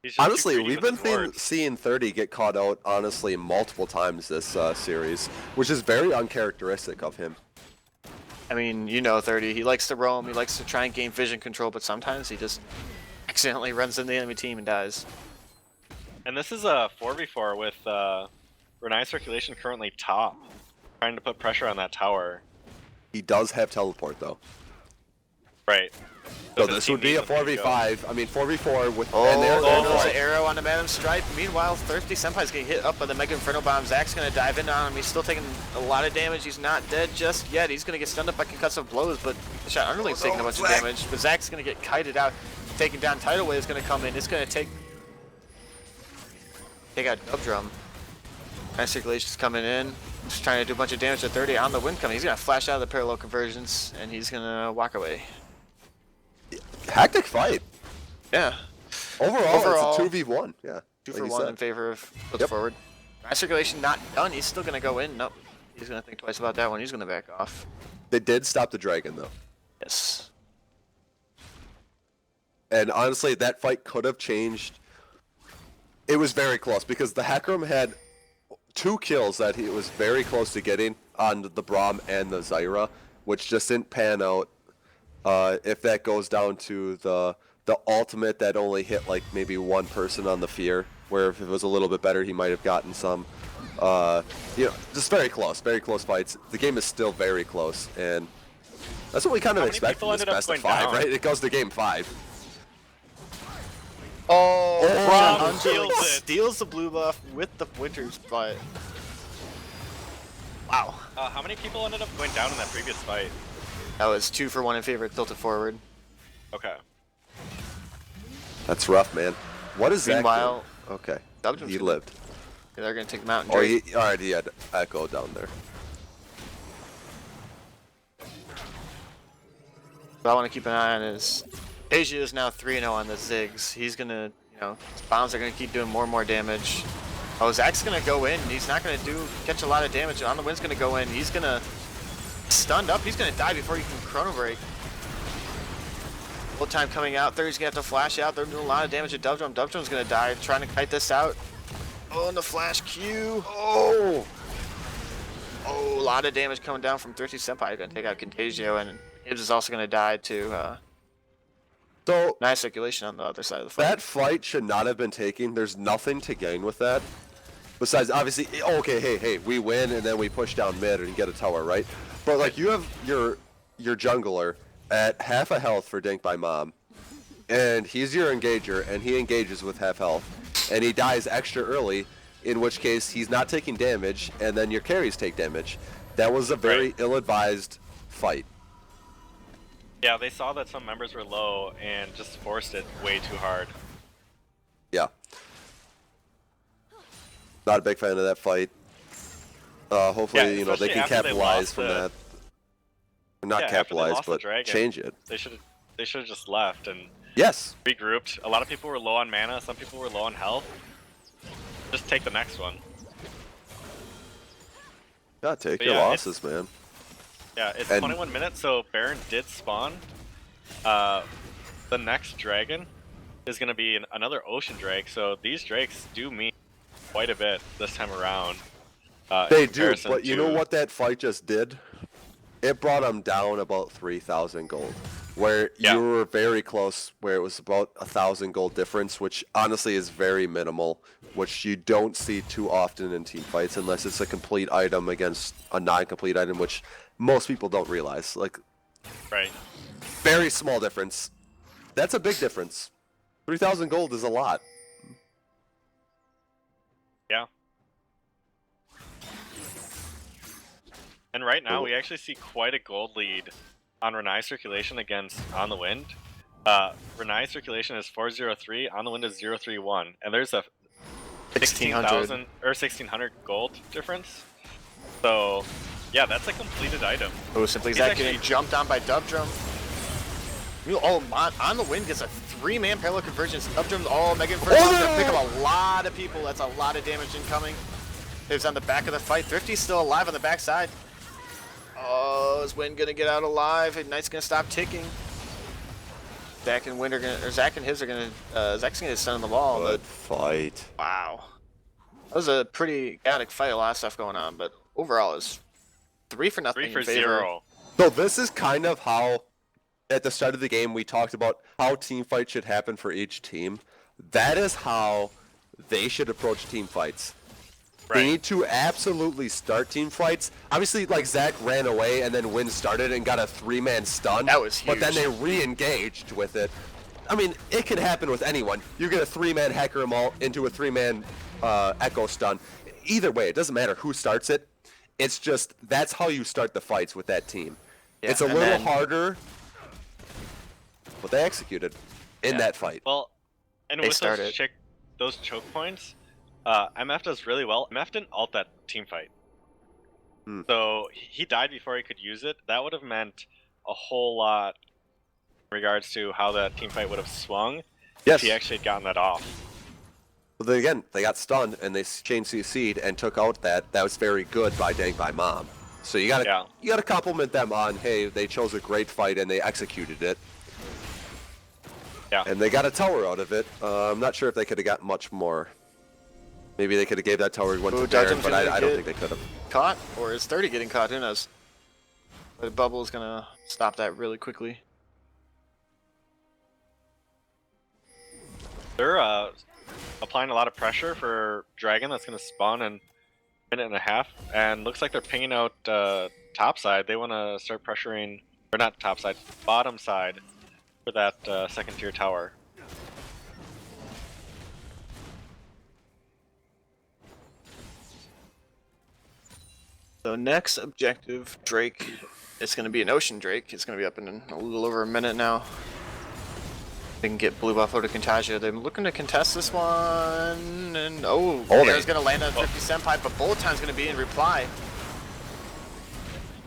[SPEAKER 2] He's just too
[SPEAKER 1] Honestly,
[SPEAKER 2] greedy
[SPEAKER 1] we've
[SPEAKER 2] with
[SPEAKER 1] been
[SPEAKER 2] his wards.
[SPEAKER 1] seeing 30 get caught out honestly multiple times this series, which is very uncharacteristic of him.
[SPEAKER 3] I mean, 30. He likes to roam. He likes to try and gain vision control, but sometimes he just accidentally runs into the enemy team and dies.
[SPEAKER 2] And this is a 4v4 with Renai Circulation currently top, trying to put pressure on that tower.
[SPEAKER 1] He does have teleport though.
[SPEAKER 2] Right.
[SPEAKER 1] So
[SPEAKER 2] his
[SPEAKER 1] this
[SPEAKER 2] team
[SPEAKER 1] would be a
[SPEAKER 2] needs him to go.
[SPEAKER 1] 4v5. I mean 4v4 with
[SPEAKER 3] Oh,
[SPEAKER 1] and
[SPEAKER 3] there
[SPEAKER 1] they're
[SPEAKER 3] goes an arrow on the Madam Stripe. Meanwhile, Thirsty Senpai's getting hit up by the Mega Inferno Bomb. Zach's gonna dive in on him. He's still taking a lot of damage. He's not dead just yet. He's gonna get stunned up by concussive blows, but the shot Underling's taking a bunch of damage. But Zach's gonna get kited out. Taking down Tidal Wave is gonna come in. It's gonna take out Dub Drum. Nice Circulation's coming in. Just trying to do a bunch of damage to 30 on the wind coming. He's gonna flash out of the parallel conversions and he's gonna walk away.
[SPEAKER 1] hectic fight.
[SPEAKER 3] Yeah.
[SPEAKER 1] Overall, it's a 2v1. Yeah.
[SPEAKER 3] 2
[SPEAKER 1] like
[SPEAKER 3] for
[SPEAKER 1] you
[SPEAKER 3] 1
[SPEAKER 1] said.
[SPEAKER 3] in favor of puts
[SPEAKER 1] Yep.
[SPEAKER 3] forward. Nice Circulation not done. He's still gonna go in. Nope. He's gonna think twice about that one. He's gonna back off.
[SPEAKER 1] They did stop the dragon though.
[SPEAKER 3] Yes.
[SPEAKER 1] And honestly, that fight could have changed. It was very close because the Hecarim had 2 kills that he was very close to getting on the Braum and the Zyra, which just didn't pan out. If that goes down to the ultimate that only hit like maybe 1 person on the fear, where if it was a little bit better, he might have gotten some. Just very close fights. The game is still very close, and that's what we kind of
[SPEAKER 2] How many
[SPEAKER 1] expect
[SPEAKER 2] people
[SPEAKER 1] from this
[SPEAKER 2] ended up
[SPEAKER 1] best of
[SPEAKER 2] going
[SPEAKER 1] 5,
[SPEAKER 2] down?
[SPEAKER 1] right? It goes to game 5.
[SPEAKER 3] Oh,
[SPEAKER 2] Braum
[SPEAKER 3] Underling
[SPEAKER 2] steals it.
[SPEAKER 3] steals the blue buff with the Winter's fight. Wow.
[SPEAKER 2] How many people ended up going down in that previous fight?
[SPEAKER 3] That was 2 for 1 in favor of Tilted Forward.
[SPEAKER 2] Okay.
[SPEAKER 1] That's rough, man. What is that?
[SPEAKER 3] Meanwhile,
[SPEAKER 1] Okay,
[SPEAKER 3] Dubdum's
[SPEAKER 1] he
[SPEAKER 3] gonna-
[SPEAKER 1] lived.
[SPEAKER 3] They're gonna take Mountain
[SPEAKER 1] Oh,
[SPEAKER 3] Drake.
[SPEAKER 1] he already had Echo down there.
[SPEAKER 3] What I want to keep an eye on is Asia is now 3-0 on the Ziggs. He's gonna, his bombs are gonna keep doing more and more damage. Oh, Zach's gonna go in. He's not gonna catch a lot of damage. On the Wind's gonna go in. He's gonna stunned up. He's gonna die before he can Chrono Break. Full time coming out. 30's gonna have to flash out. They're doing a lot of damage to Dubdrum. Dubdrum's gonna die trying to kite this out. Oh, and the flash Q. Oh, a lot of damage coming down from Thirsty Senpai. Gonna take out Contagio, and Hibbs is also gonna die to.
[SPEAKER 1] So
[SPEAKER 3] Nice Circulation on the other side of the fight.
[SPEAKER 1] that fight should not have been taken. There's nothing to gain with that. Besides, obviously, okay, hey, we win and then we push down mid and get a tower, right? But like you have your jungler at half a health for Dink by Mom, and he's your engager, and he engages with half health, and he dies extra early, in which case he's not taking damage, and then your carries take damage. That was a very
[SPEAKER 2] Right.
[SPEAKER 1] ill-advised fight.
[SPEAKER 2] Yeah, they saw that some members were low and just forced it way too hard.
[SPEAKER 1] Yeah. Not a big fan of that fight. Hopefully,
[SPEAKER 2] Yeah,
[SPEAKER 1] they
[SPEAKER 2] especially
[SPEAKER 1] can
[SPEAKER 2] after they
[SPEAKER 1] capitalize
[SPEAKER 2] lost
[SPEAKER 1] from
[SPEAKER 2] the-
[SPEAKER 1] that. Not
[SPEAKER 2] Yeah, after they
[SPEAKER 1] capitalize,
[SPEAKER 2] lost the
[SPEAKER 1] but
[SPEAKER 2] dragon.
[SPEAKER 1] change it.
[SPEAKER 2] They should have just left and
[SPEAKER 1] Yes.
[SPEAKER 2] regrouped. A lot of people were low on mana, some people were low on health. Just take the next one.
[SPEAKER 1] Yeah, take
[SPEAKER 2] But
[SPEAKER 1] your
[SPEAKER 2] yeah,
[SPEAKER 1] losses, man.
[SPEAKER 2] Yeah, it's
[SPEAKER 1] And-
[SPEAKER 2] 21 minutes, so Baron did spawn. The next dragon is going to be another ocean drake, so these drakes do mean quite a bit this time around. In
[SPEAKER 1] They do,
[SPEAKER 2] comparison
[SPEAKER 1] but you know
[SPEAKER 2] to-
[SPEAKER 1] what that fight just did? It brought them down about 3,000 gold. Where
[SPEAKER 2] Yeah.
[SPEAKER 1] you were very close, where it was about 1,000 gold difference, which honestly is very minimal, which you don't see too often in team fights unless it's a complete item against a non-complete item, which most people don't realize. Like,
[SPEAKER 2] Right.
[SPEAKER 1] very small difference. That's a big difference. 3,000 gold is a lot.
[SPEAKER 2] Yeah. And right now, we actually see quite a gold lead on Renai Circulation against On the Wind. Renai Circulation is 403, On the Wind is 031, and there's a 16,000 or 1,600 gold difference. So, yeah, that's a completed item.
[SPEAKER 3] Oh, Simply Zach getting jumped on by Dub Drum. Oh, On the Wind gets a 3-man parallel convergence. Dub Drum's Mega Inversion gonna pick up a lot of people. That's a lot of damage incoming. It's on the back of the fight. Thrifty's still alive on the backside. Oh, is Wind gonna get out alive? Knight's gonna stop ticking. Zach and Wind are gonna, or Zach and his are gonna, Zach's gonna get stunned on the wall.
[SPEAKER 1] Good fight.
[SPEAKER 3] Wow. That was a pretty chaotic fight, a lot of stuff going on, but overall it's 3-0
[SPEAKER 2] 3 for
[SPEAKER 3] in favor.
[SPEAKER 2] 0.
[SPEAKER 1] So this is kind of how, at the start of the game, we talked about how team fights should happen for each team. That is how they should approach team fights.
[SPEAKER 2] Right.
[SPEAKER 1] They need to absolutely start team fights. Obviously, like, Zach ran away and then Wind started and got a 3-man stun.
[SPEAKER 3] That was huge.
[SPEAKER 1] But then they re-engaged with it. I mean, it can happen with anyone. You get a 3-man hacker them all into a 3-man echo stun. Either way, it doesn't matter who starts it. It's just, that's how you start the fights with that team.
[SPEAKER 3] Yeah,
[SPEAKER 1] it's a little harder, but they executed in that fight.
[SPEAKER 2] Well, and
[SPEAKER 3] They
[SPEAKER 2] with
[SPEAKER 3] started.
[SPEAKER 2] those choke points, MF does really well. MF didn't ult that team fight. So he died before he could use it. That would have meant a whole lot in regards to how that team fight would have swung if he actually had gotten that off.
[SPEAKER 1] But then again, they got stunned and they chain CC'd and took out that. That was very good by Dang by Mom. So you gotta compliment them on, hey, they chose a great fight and they executed it.
[SPEAKER 2] Yeah.
[SPEAKER 1] And they got a tower out of it. I'm not sure if they could have got much more. Maybe they could have gave that tower one to Baron, but I don't think they could have.
[SPEAKER 3] Caught? Or is 30 getting caught? Who knows? The bubble is gonna stop that really quickly.
[SPEAKER 2] They're applying a lot of pressure for Dragon that's going to spawn in a minute and a half, and looks like they're pinging out top side. They want to start pressuring, or not top side, bottom side for that second tier tower.
[SPEAKER 3] So next objective, Drake. It's going to be an Ocean Drake. It's going to be up in a little over a minute now. They can get Blue Buffalo to Contagio. They're looking to contest this one, and Air's going to land on 50 Senpai, but Bullet Time's going to be in reply.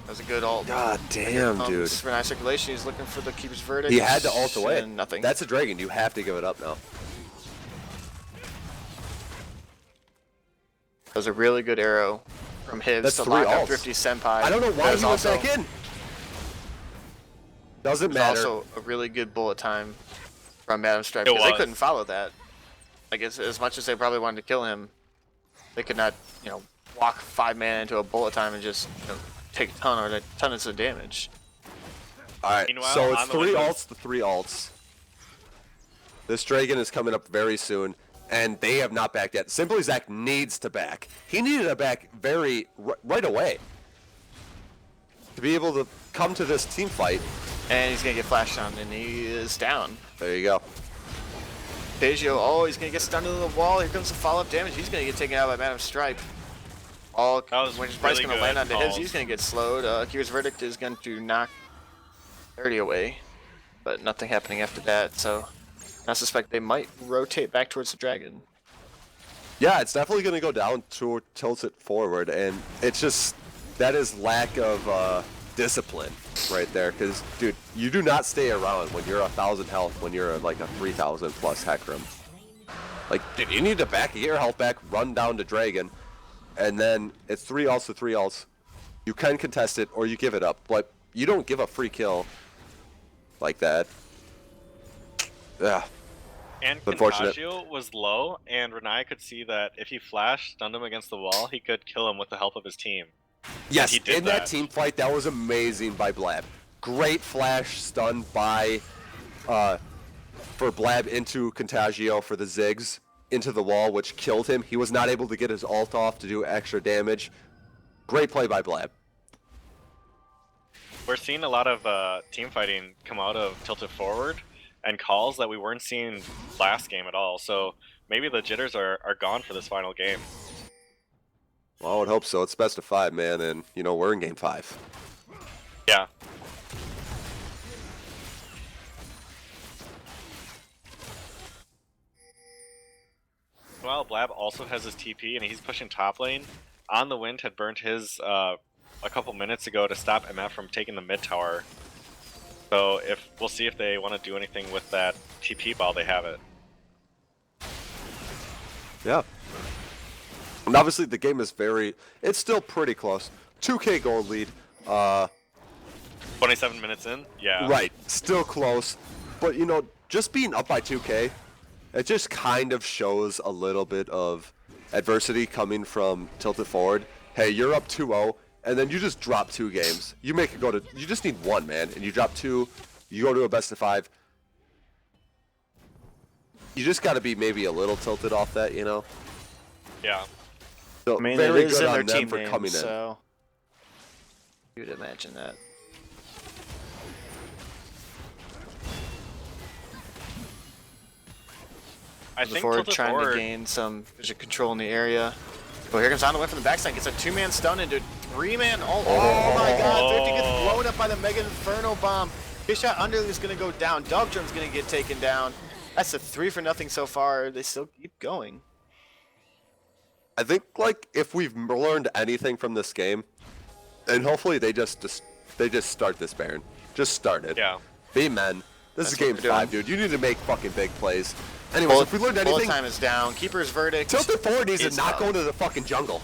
[SPEAKER 3] That was a good ult.
[SPEAKER 1] God damn, dude.
[SPEAKER 3] Renai Circulation, he's looking for the Keeper's Verdict.
[SPEAKER 1] He had to ult away.
[SPEAKER 3] And nothing.
[SPEAKER 1] That's a Dragon. You have to give it up now.
[SPEAKER 3] That was a really good arrow from Hibs
[SPEAKER 1] That's
[SPEAKER 3] to
[SPEAKER 1] 3
[SPEAKER 3] lock up
[SPEAKER 1] ults.
[SPEAKER 3] Thrifty Senpai.
[SPEAKER 1] I don't know why he went back in. Doesn't matter.
[SPEAKER 3] Also a really good bullet time from Madam Stripe, because they couldn't follow that. I guess as much as they probably wanted to kill him, they could not, walk 5-man into a bullet time and just, take tons of damage.
[SPEAKER 1] Alright,
[SPEAKER 2] Meanwhile,
[SPEAKER 1] so it's
[SPEAKER 2] on the
[SPEAKER 1] 3
[SPEAKER 2] windows-
[SPEAKER 1] ults to 3 ults. This Dragon is coming up very soon, and they have not backed yet. Simply Zach needs to back. He needed to back right away to be able to come to this team fight.
[SPEAKER 3] And he's going to get flashed on, and he is down.
[SPEAKER 1] There you go.
[SPEAKER 3] Dejo, he's going to get stunned into the wall. Here comes the follow-up damage. He's going to get taken out by Madam Stripe. When Bryce
[SPEAKER 2] really
[SPEAKER 3] going to land onto his,
[SPEAKER 2] calls.
[SPEAKER 3] he's going to get slowed. Keeper's Verdict is going to knock 30 away, but nothing happening after that, so I suspect they might rotate back towards the Dragon.
[SPEAKER 1] Yeah, it's definitely going to go down to tilt it forward, and it's just, that is lack of discipline right there, because, dude, you do not stay around when you're 1,000 health, when you're like a 3,000 plus Hecarim. Like, dude, you need to get your health back, run down to Dragon, and then it's 3 ults to 3 ults. You can contest it, or you give it up, but you don't give a free kill like that. Yeah.
[SPEAKER 2] And
[SPEAKER 1] Unfortunate.
[SPEAKER 2] Contagio was low, and Renai could see that if he flashed, stunned him against the wall, he could kill him with the help of his team.
[SPEAKER 1] Yes,
[SPEAKER 2] he did
[SPEAKER 1] in that team fight, that was amazing by Blab. Great flash stun by, for Blab into Contagio for the Ziggs into the wall, which killed him. He was not able to get his ult off to do extra damage. Great play by Blab.
[SPEAKER 2] We're seeing a lot of team fighting come out of Tilted Forward, and calls that we weren't seeing last game at all. So maybe the jitters are gone for this final game.
[SPEAKER 1] Well, I would hope so. It's best of 5, man, and you know we're in game 5.
[SPEAKER 2] Yeah. Well, Blab also has his TP, and he's pushing top lane. On the Wind had burnt his a couple minutes ago to stop MF from taking the mid tower. So we'll see if they want to do anything with that TP while they have it.
[SPEAKER 1] Yeah. And obviously the game is it's still pretty close. 2K gold lead.
[SPEAKER 2] 27 minutes in? Yeah.
[SPEAKER 1] Right. Still close. But, you know, just being up by 2K, it just kind of shows a little bit of adversity coming from Tilted Forward. Hey, you're up 2-0, and then you just drop 2 games. You make it go to, you just need 1, man, and you drop 2, you go to a best of 5. You just got to be maybe a little tilted off that, you know?
[SPEAKER 2] Yeah.
[SPEAKER 1] So
[SPEAKER 3] I mean,
[SPEAKER 1] very
[SPEAKER 3] it is
[SPEAKER 1] good
[SPEAKER 3] in their
[SPEAKER 1] on them
[SPEAKER 3] team
[SPEAKER 1] for
[SPEAKER 3] name,
[SPEAKER 1] coming in.
[SPEAKER 3] so you would imagine that.
[SPEAKER 2] I think
[SPEAKER 3] Forward
[SPEAKER 2] Tilted
[SPEAKER 3] trying
[SPEAKER 2] Forward,
[SPEAKER 3] to gain some vision control in the area. Oh, here comes On the Wind from the backside. Gets a 2-man stun into 3-man. Oh my god, Thrifty gets blown up by the Mega Inferno Bomb. His shot Underly is going to go down. Dub Drum's going to get taken down. That's a 3-for-0 so far. They still keep going.
[SPEAKER 1] I think, like, if we've learned anything from this game, and hopefully they just start this Baron. Just start it.
[SPEAKER 2] yeah.
[SPEAKER 1] Be men. This is
[SPEAKER 3] That's what
[SPEAKER 1] game
[SPEAKER 3] they're
[SPEAKER 1] 5,
[SPEAKER 3] doing.
[SPEAKER 1] dude. You need to make fucking big plays. Anyways, if we learned
[SPEAKER 3] Bullet
[SPEAKER 1] anything,
[SPEAKER 3] time is down. Keeper's verdict.
[SPEAKER 1] Tilted Forward needs to
[SPEAKER 3] is
[SPEAKER 1] not
[SPEAKER 3] up.
[SPEAKER 1] go to the fucking jungle.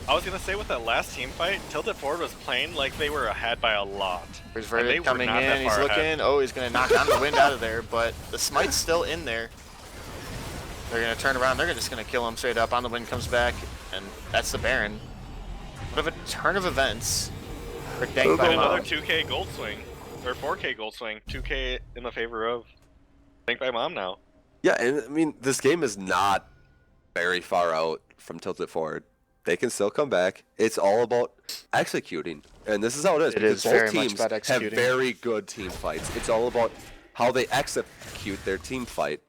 [SPEAKER 2] I was gonna say with that last team fight, Tilted Forward was playing like they were ahead by a lot.
[SPEAKER 3] Keeper's
[SPEAKER 2] And they
[SPEAKER 3] verdict
[SPEAKER 2] were
[SPEAKER 3] coming
[SPEAKER 2] not that
[SPEAKER 3] in. He's
[SPEAKER 2] far
[SPEAKER 3] looking.
[SPEAKER 2] ahead.
[SPEAKER 3] Oh, he's going to knock On the Wind out of there, but the smite's still in there. They're going to turn around. They're just going to kill him straight up. On the Wind comes back, and that's the Baron. What a turn of events for Dank by
[SPEAKER 2] And another
[SPEAKER 3] Mom.
[SPEAKER 2] 2K gold swing, or 4K gold swing. 2K in the favor of Think by Mom now.
[SPEAKER 1] Yeah, and I mean, this game is not very far out from Tilted Forward. They can still come back. It's all about executing, and this is how it is.
[SPEAKER 3] It
[SPEAKER 1] because
[SPEAKER 3] is
[SPEAKER 1] both
[SPEAKER 3] very much
[SPEAKER 1] teams
[SPEAKER 3] about
[SPEAKER 1] have
[SPEAKER 3] executing.
[SPEAKER 1] very good team fights. It's all about how they execute their team fight.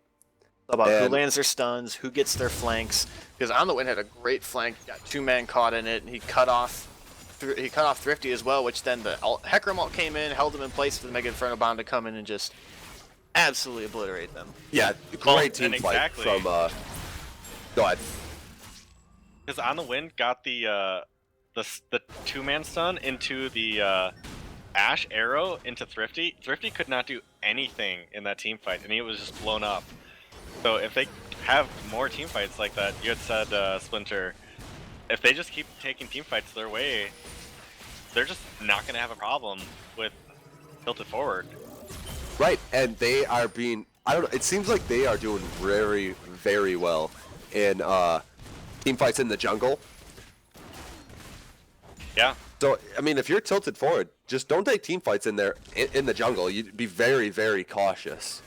[SPEAKER 3] About who
[SPEAKER 1] And-
[SPEAKER 3] lands their stuns, who gets their flanks. Because On the Wind had a great flank, got 2-man caught in it, and he cut off Thrifty as well, which then the Hecarim ult came in, held him in place for the Mega Inferno Bomb to come in and just absolutely obliterate them.
[SPEAKER 1] Yeah,
[SPEAKER 2] Well,
[SPEAKER 1] great team
[SPEAKER 2] and
[SPEAKER 1] fight
[SPEAKER 2] exactly.
[SPEAKER 1] from. Go ahead.
[SPEAKER 2] Because On the Wind got the 2-man stun into the Ash arrow into Thrifty. Thrifty could not do anything in that team fight, and he was just blown up. So if they have more team fights like that, you had said, Splinter, if they just keep taking team fights their way, they're just not going to have a problem with Tilted Forward.
[SPEAKER 1] Right, and they are being. I don't know. It seems like they are doing very, very well in team fights in the jungle.
[SPEAKER 2] Yeah.
[SPEAKER 1] So, I mean, if you're Tilted Forward, just don't take team fights in there in the jungle. You'd be very, very cautious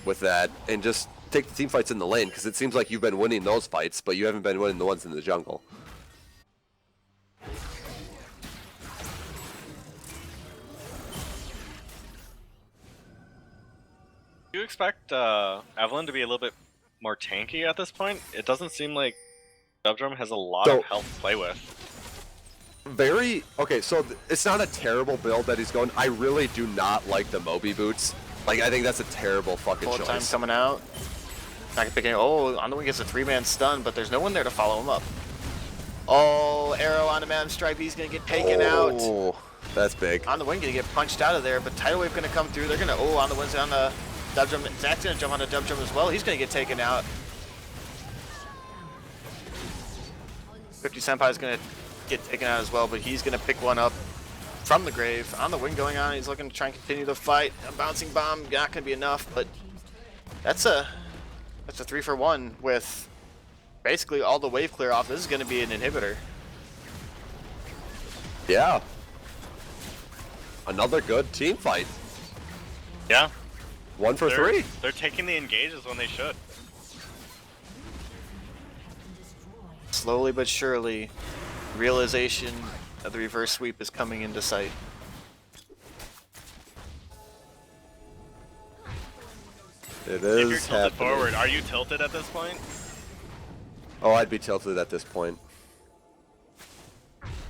[SPEAKER 1] with that, and just take the team fights in the lane, because it seems like you've been winning those fights, but you haven't been winning the ones in the jungle.
[SPEAKER 2] Do you expect Evelyn to be a little bit more tanky at this point? It doesn't seem like Dubdrum has a lot
[SPEAKER 1] So-
[SPEAKER 2] of health to play with.
[SPEAKER 1] Very okay. So it's not a terrible build that he's going. I really do not like the Moby boots. Like, I think that's a terrible fucking
[SPEAKER 3] Bullet time
[SPEAKER 1] choice.
[SPEAKER 3] coming out. Not picking. Oh, On the Wind gets a 3-man stun, but there's no one there to follow him up. Oh, arrow on a man strike. He's gonna get taken out.
[SPEAKER 1] Oh, that's big.
[SPEAKER 3] On the Wind gonna get punched out of there, but Tidal Wave gonna come through. They're gonna. Oh, On the Wind's on the Dubdrum. Zach's gonna jump on the Dubdrum as well. He's gonna get taken out. 50 Senpai's gonna get taken out as well, but he's gonna pick one up from the grave. On the Wind going on. He's looking to try and continue the fight. A bouncing bomb not gonna be enough, but that's a 3-for-1 with basically all the wave clear off. This is gonna be an inhibitor.
[SPEAKER 1] Yeah. Another good team fight.
[SPEAKER 2] Yeah.
[SPEAKER 1] 1 for 3.
[SPEAKER 2] They're taking the engages when they should.
[SPEAKER 3] Slowly but surely, realization of the reverse sweep is coming into sight.
[SPEAKER 1] It
[SPEAKER 2] If you're
[SPEAKER 1] is
[SPEAKER 2] tilted
[SPEAKER 1] happening.
[SPEAKER 2] forward, are you tilted at this point?
[SPEAKER 1] Oh, I'd be tilted at this point.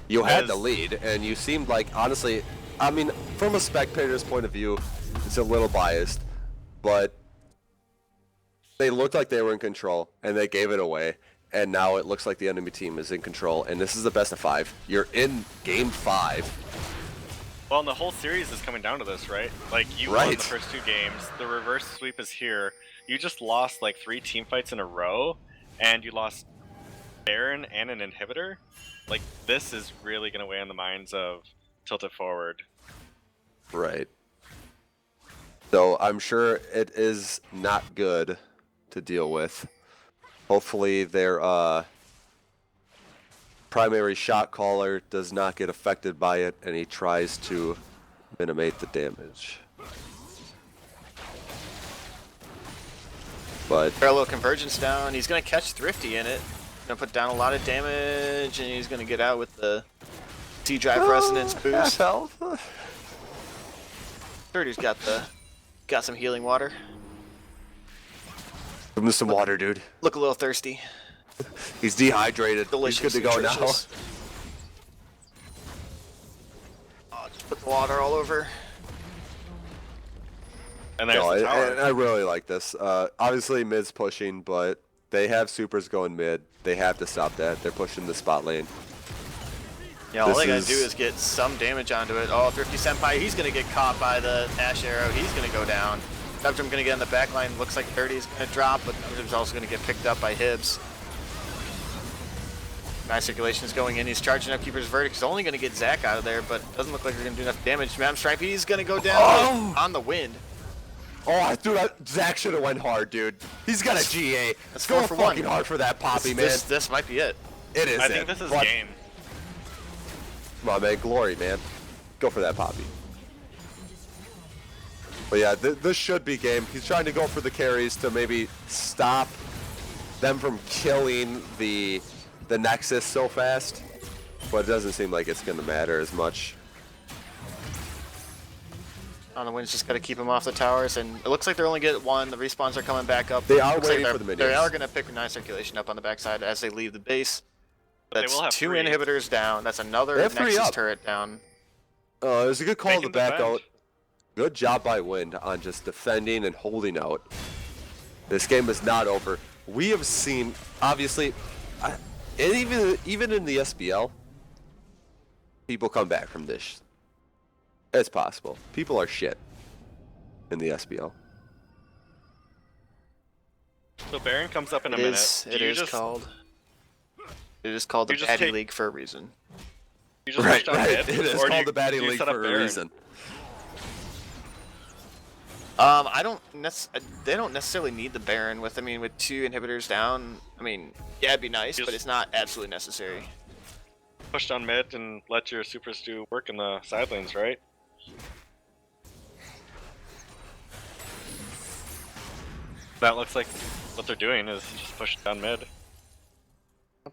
[SPEAKER 1] You had the
[SPEAKER 2] Because-
[SPEAKER 1] lead, and you seemed like, honestly, I mean, from a spectator's point of view, it's a little biased, but they looked like they were in control, and they gave it away, and now it looks like the enemy team is in control, and this is the best of 5. You're in game 5.
[SPEAKER 2] Well, and the whole series is coming down to this, right? Like, you won
[SPEAKER 1] Right.
[SPEAKER 2] the first 2 games, the reverse sweep is here, you just lost like 3 team fights in a row, and you lost Baron and an inhibitor. Like, this is really going to weigh on the minds of Tilted Forward.
[SPEAKER 1] Right. So I'm sure it is not good to deal with. Hopefully their primary shot caller does not get affected by it, and he tries to minimize the damage. But
[SPEAKER 3] Parallel convergence down. He's gonna catch Thrifty in it. Gonna put down a lot of damage, and he's gonna get out with the T-Drive Resonance
[SPEAKER 1] half
[SPEAKER 3] boost.
[SPEAKER 1] health.
[SPEAKER 3] Dirty's got some healing water.
[SPEAKER 1] Give him some water, dude.
[SPEAKER 3] Look a little thirsty.
[SPEAKER 1] He's dehydrated.
[SPEAKER 3] Delicious.
[SPEAKER 1] He's good to go now.
[SPEAKER 3] nutritious. Oh, just put the water all over.
[SPEAKER 2] And there's
[SPEAKER 1] No,
[SPEAKER 2] the tower.
[SPEAKER 1] I really like this. Obviously, mid's pushing, but they have supers going mid. They have to stop that. They're pushing the spot lane.
[SPEAKER 3] Yeah, all
[SPEAKER 1] This
[SPEAKER 3] they gotta
[SPEAKER 1] is-
[SPEAKER 3] do is get some damage onto it. Oh, Thrifty Senpai, he's gonna get caught by the Ash Arrow. He's gonna go down. Dubdrum gonna get on the back line. Looks like 30 is gonna drop, but Dubdrum's also gonna get picked up by Hibbs. Nice circulation's going in. He's charging up Keeper's Verdict. He's only gonna get Zac out of there, but doesn't look like they're gonna do enough damage. Madam Stripey's gonna go down
[SPEAKER 1] Oh!
[SPEAKER 3] on the wind.
[SPEAKER 1] Oh, dude, Zach should have went hard, dude. He's got a GA.
[SPEAKER 3] That's
[SPEAKER 1] Go
[SPEAKER 3] 4 for 1.
[SPEAKER 1] fucking hard for that Poppy, man.
[SPEAKER 3] This might be it.
[SPEAKER 1] It is.
[SPEAKER 2] I think this is
[SPEAKER 1] But-
[SPEAKER 2] game.
[SPEAKER 1] Come on, man. Glory, man. Go for that Poppy. But yeah, this should be game. He's trying to go for the carries to maybe stop them from killing the Nexus so fast. But it doesn't seem like it's going to matter as much.
[SPEAKER 3] On the wind's just gotta keep him off the towers, and it looks like they're only getting 1. The respawns are coming back up.
[SPEAKER 1] They are
[SPEAKER 3] Looks like
[SPEAKER 1] waiting for the minions.
[SPEAKER 3] They are gonna pick a nice circulation up on the backside as they leave the base.
[SPEAKER 2] But they
[SPEAKER 3] That's
[SPEAKER 2] will have
[SPEAKER 3] 2
[SPEAKER 2] 3.
[SPEAKER 3] inhibitors down. That's another
[SPEAKER 1] They have 3
[SPEAKER 3] Nexus
[SPEAKER 1] up.
[SPEAKER 3] turret down.
[SPEAKER 1] It was a good call to
[SPEAKER 2] Making
[SPEAKER 1] back
[SPEAKER 2] defend.
[SPEAKER 1] out. Good job by Wind on just defending and holding out. This game is not over. We have seen, obviously, and even in the SBL, people come back from this. It's possible. People are shit in the SBL.
[SPEAKER 2] So Baron comes up in a
[SPEAKER 3] It
[SPEAKER 2] minute.
[SPEAKER 3] is.
[SPEAKER 2] Do
[SPEAKER 3] It
[SPEAKER 2] you
[SPEAKER 3] is
[SPEAKER 2] just,
[SPEAKER 3] called. It is called the
[SPEAKER 2] you just
[SPEAKER 3] Baddie
[SPEAKER 2] take-
[SPEAKER 3] League for a reason.
[SPEAKER 2] You just
[SPEAKER 1] Right,
[SPEAKER 2] push down
[SPEAKER 1] right.
[SPEAKER 2] mid,
[SPEAKER 1] It is
[SPEAKER 2] or do
[SPEAKER 1] called
[SPEAKER 2] you-
[SPEAKER 1] the Batting
[SPEAKER 2] do you
[SPEAKER 1] League
[SPEAKER 2] set up
[SPEAKER 1] for a
[SPEAKER 2] Baron?
[SPEAKER 1] reason.
[SPEAKER 3] I don't. They don't necessarily need the Baron with. I mean, with 2 inhibitors down. I mean, yeah, it'd be nice, but
[SPEAKER 2] Just-
[SPEAKER 3] it's not absolutely necessary.
[SPEAKER 2] Push down mid and let your supers do work in the side lanes, right? That looks like what they're doing is just push down mid.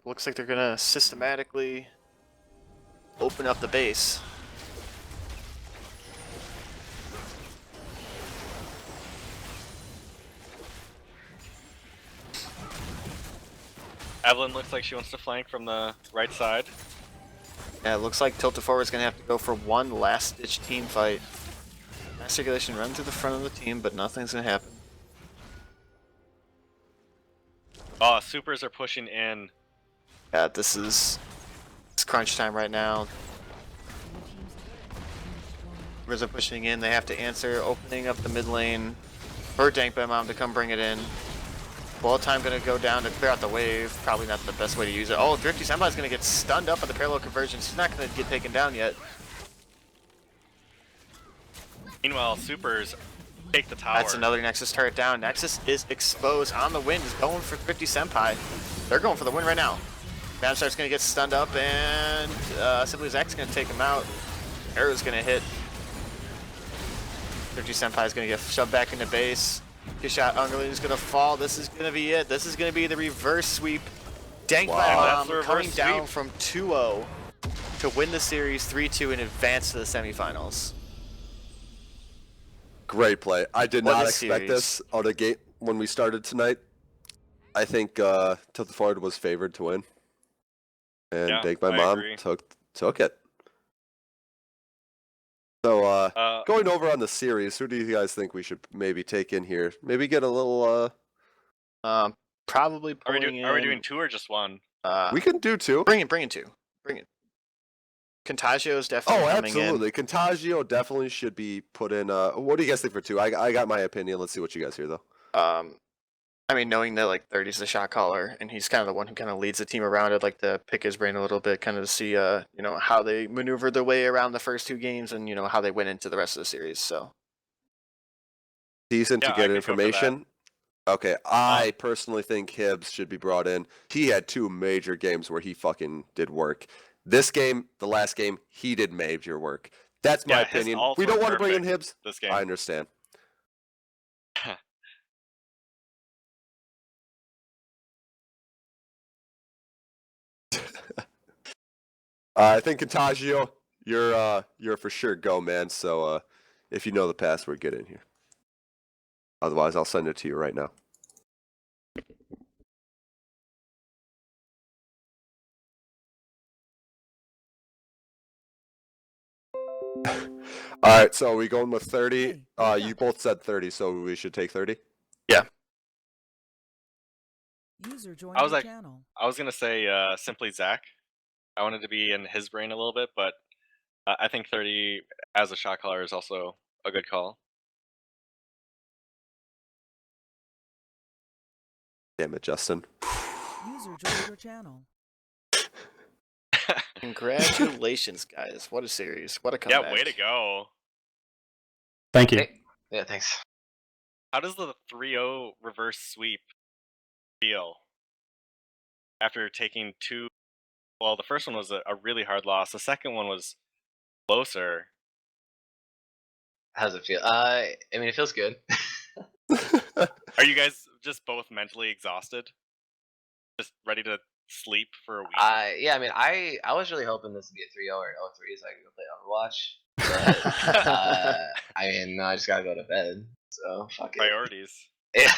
[SPEAKER 3] Looks like they're gonna systematically open up the base.
[SPEAKER 2] Evelyn looks like she wants to flank from the right side.
[SPEAKER 3] Yeah, it looks like Tilted Forward's gonna have to go for one last-ditch team fight. Nice circulation run to the front of the team, but nothing's gonna happen.
[SPEAKER 2] Oh, supers are pushing in.
[SPEAKER 3] Yeah, it's crunch time right now. Supers are pushing in. They have to answer, opening up the mid lane for Dank Mom to come bring it in. Bullet time gonna go down to clear out the wave. Probably not the best way to use it. Oh, Thrifty Senpai's gonna get stunned up by the parallel convergence. He's not gonna get taken down yet.
[SPEAKER 2] Meanwhile, supers take the tower.
[SPEAKER 3] That's another Nexus turret down. Nexus is exposed on the wind. Is going for Thrifty Senpai. They're going for the win right now. Manstar's gonna get stunned up, and Simply Zach's gonna take him out. Arrow's gonna hit. Thrifty Senpai's gonna get shoved back into base. Good shot. Ungerlin's gonna fall. This is gonna be it. This is gonna be the reverse sweep. Dank
[SPEAKER 1] Wow.
[SPEAKER 3] Bomb
[SPEAKER 2] That's the
[SPEAKER 3] coming
[SPEAKER 2] reverse
[SPEAKER 3] down
[SPEAKER 2] sweep.
[SPEAKER 3] from 2-0 to win the series 3-2 and advance to the semifinals.
[SPEAKER 1] Great play. I did
[SPEAKER 3] What
[SPEAKER 1] not
[SPEAKER 3] a
[SPEAKER 1] expect
[SPEAKER 3] series.
[SPEAKER 1] this out of gate when we started tonight. I think Tilted Forward was favored to win. And
[SPEAKER 2] Yeah,
[SPEAKER 1] Bake My
[SPEAKER 2] I
[SPEAKER 1] Mom
[SPEAKER 2] agree.
[SPEAKER 1] took it. So
[SPEAKER 2] Going
[SPEAKER 1] going over on the series, who do you guys think we should maybe take in here? Maybe get a little
[SPEAKER 3] Probably
[SPEAKER 2] Are we
[SPEAKER 3] pulling in.
[SPEAKER 2] doing 2 or just 1?
[SPEAKER 1] we can do 2.
[SPEAKER 3] Bring in 2. Bring it. Contagio's definitely
[SPEAKER 1] Oh,
[SPEAKER 3] coming
[SPEAKER 1] absolutely. Contagio definitely should be put in. What do you guys think for 2? I got my opinion. Let's see what you guys hear, though.
[SPEAKER 3] in. I mean, knowing that like 30's the shot caller, and he's kind of the one who kind of leads the team around, I'd like to pick his brain a little bit, kind of to see, how they maneuvered their way around the first 2 games, and how they went into the rest of the series. So
[SPEAKER 1] Decent
[SPEAKER 2] Yeah,
[SPEAKER 1] to
[SPEAKER 2] I
[SPEAKER 1] get
[SPEAKER 2] could go for
[SPEAKER 1] information. Okay, I personally think Hibbs should be brought in. He had 2 major games where he fucking did work. This game, the last game, he did major work. That's my
[SPEAKER 2] Yeah, his
[SPEAKER 1] opinion.
[SPEAKER 2] alts
[SPEAKER 1] We
[SPEAKER 2] were
[SPEAKER 1] don't want to bring in
[SPEAKER 2] perfect
[SPEAKER 1] Hibbs.
[SPEAKER 2] this game.
[SPEAKER 1] I understand. I think Contagio, you're for sure go, man. So if you know the password, get in here. Otherwise, I'll send it to you right now. All right, so are we going with 30? You both said 30, so we should take 30?
[SPEAKER 3] Yeah.
[SPEAKER 4] User joined
[SPEAKER 2] I was
[SPEAKER 4] your
[SPEAKER 2] like-
[SPEAKER 4] channel.
[SPEAKER 2] I was gonna say simply Zach. I wanted to be in his brain a little bit, but I think 30 as a shot caller is also a good call.
[SPEAKER 1] Damn it, Justin.
[SPEAKER 4] User joined your channel.
[SPEAKER 3] congratulations, guys! What a series! What a
[SPEAKER 2] Yeah,
[SPEAKER 3] comeback!
[SPEAKER 2] way to go.
[SPEAKER 5] Thank you.
[SPEAKER 6] Hey, yeah, thanks.
[SPEAKER 2] How does the 3-0 reverse sweep feel after taking 2? Well, the first one was a really hard loss. The second one was closer.
[SPEAKER 6] How does it feel? I mean, it feels good.
[SPEAKER 2] Are you guys just both mentally exhausted? Just ready to sleep for a week?
[SPEAKER 6] Yeah, I mean, I was really hoping this would be a 3-0 or 0-3 so I could go play Overwatch. But I mean, no, I just gotta go to bed. So fuck it.
[SPEAKER 2] Priorities.
[SPEAKER 6] Yeah.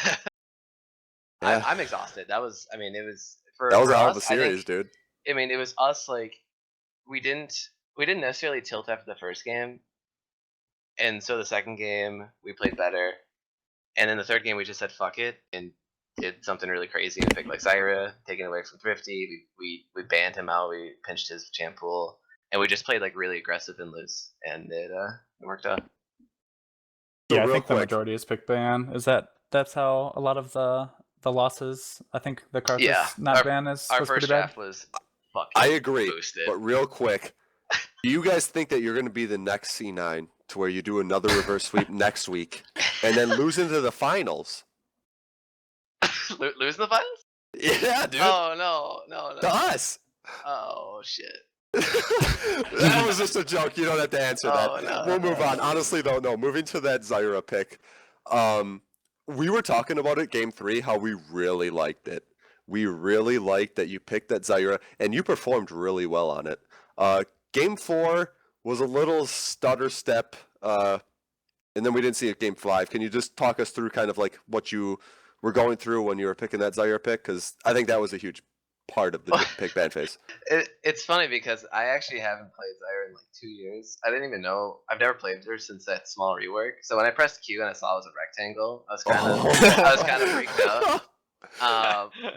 [SPEAKER 1] Yeah.
[SPEAKER 6] I'm exhausted. That was, I mean, it was for
[SPEAKER 1] That was
[SPEAKER 6] for
[SPEAKER 1] a hell of a
[SPEAKER 6] us, I think-
[SPEAKER 1] series, dude.
[SPEAKER 6] I mean, it was us like we didn't necessarily tilt after the first game, and so the second game we played better, and then the third game we just said fuck it and did something really crazy and picked like Zyra, taking away from Thrifty. We banned him out. We pinched his champ pool, and we just played like really aggressive and loose, and it worked out.
[SPEAKER 1] So
[SPEAKER 5] Yeah, I
[SPEAKER 1] real
[SPEAKER 5] think the
[SPEAKER 1] quick-
[SPEAKER 5] majority is pick ban. That's how a lot of the losses. I think the Karthus
[SPEAKER 6] Yeah,
[SPEAKER 5] not
[SPEAKER 6] our-
[SPEAKER 5] ban is
[SPEAKER 6] Our
[SPEAKER 5] was
[SPEAKER 6] first
[SPEAKER 5] pretty bad.
[SPEAKER 6] draft was fucking
[SPEAKER 1] I agree,
[SPEAKER 6] boosted.
[SPEAKER 1] but real quick, do you guys think that you're going to be the next C9 to where you do another reverse sweep next week and then lose into the finals?
[SPEAKER 6] Losing the finals?
[SPEAKER 1] Yeah, dude.
[SPEAKER 6] Oh no.
[SPEAKER 1] To us.
[SPEAKER 6] Oh shit.
[SPEAKER 1] That was just a joke. You don't have to answer that.
[SPEAKER 6] Oh, no,
[SPEAKER 1] We'll move
[SPEAKER 6] no.
[SPEAKER 1] on. Honestly, though, no. Moving to that Zyra pick, we were talking about it game 3, how we really liked it. We really liked that you picked that Zyra, and you performed really well on it. Game 4 was a little stutter step, and then we didn't see it game 5. Can you just talk us through kind of like what you were going through when you were picking that Zyra pick? Because I think that was a huge part of the pick ban phase.
[SPEAKER 6] It's funny because I actually haven't played Zyra in like 2 years. I didn't even know. I've never played her since that small rework. So when I pressed Q and I saw it was a rectangle, I was kind of freaked out.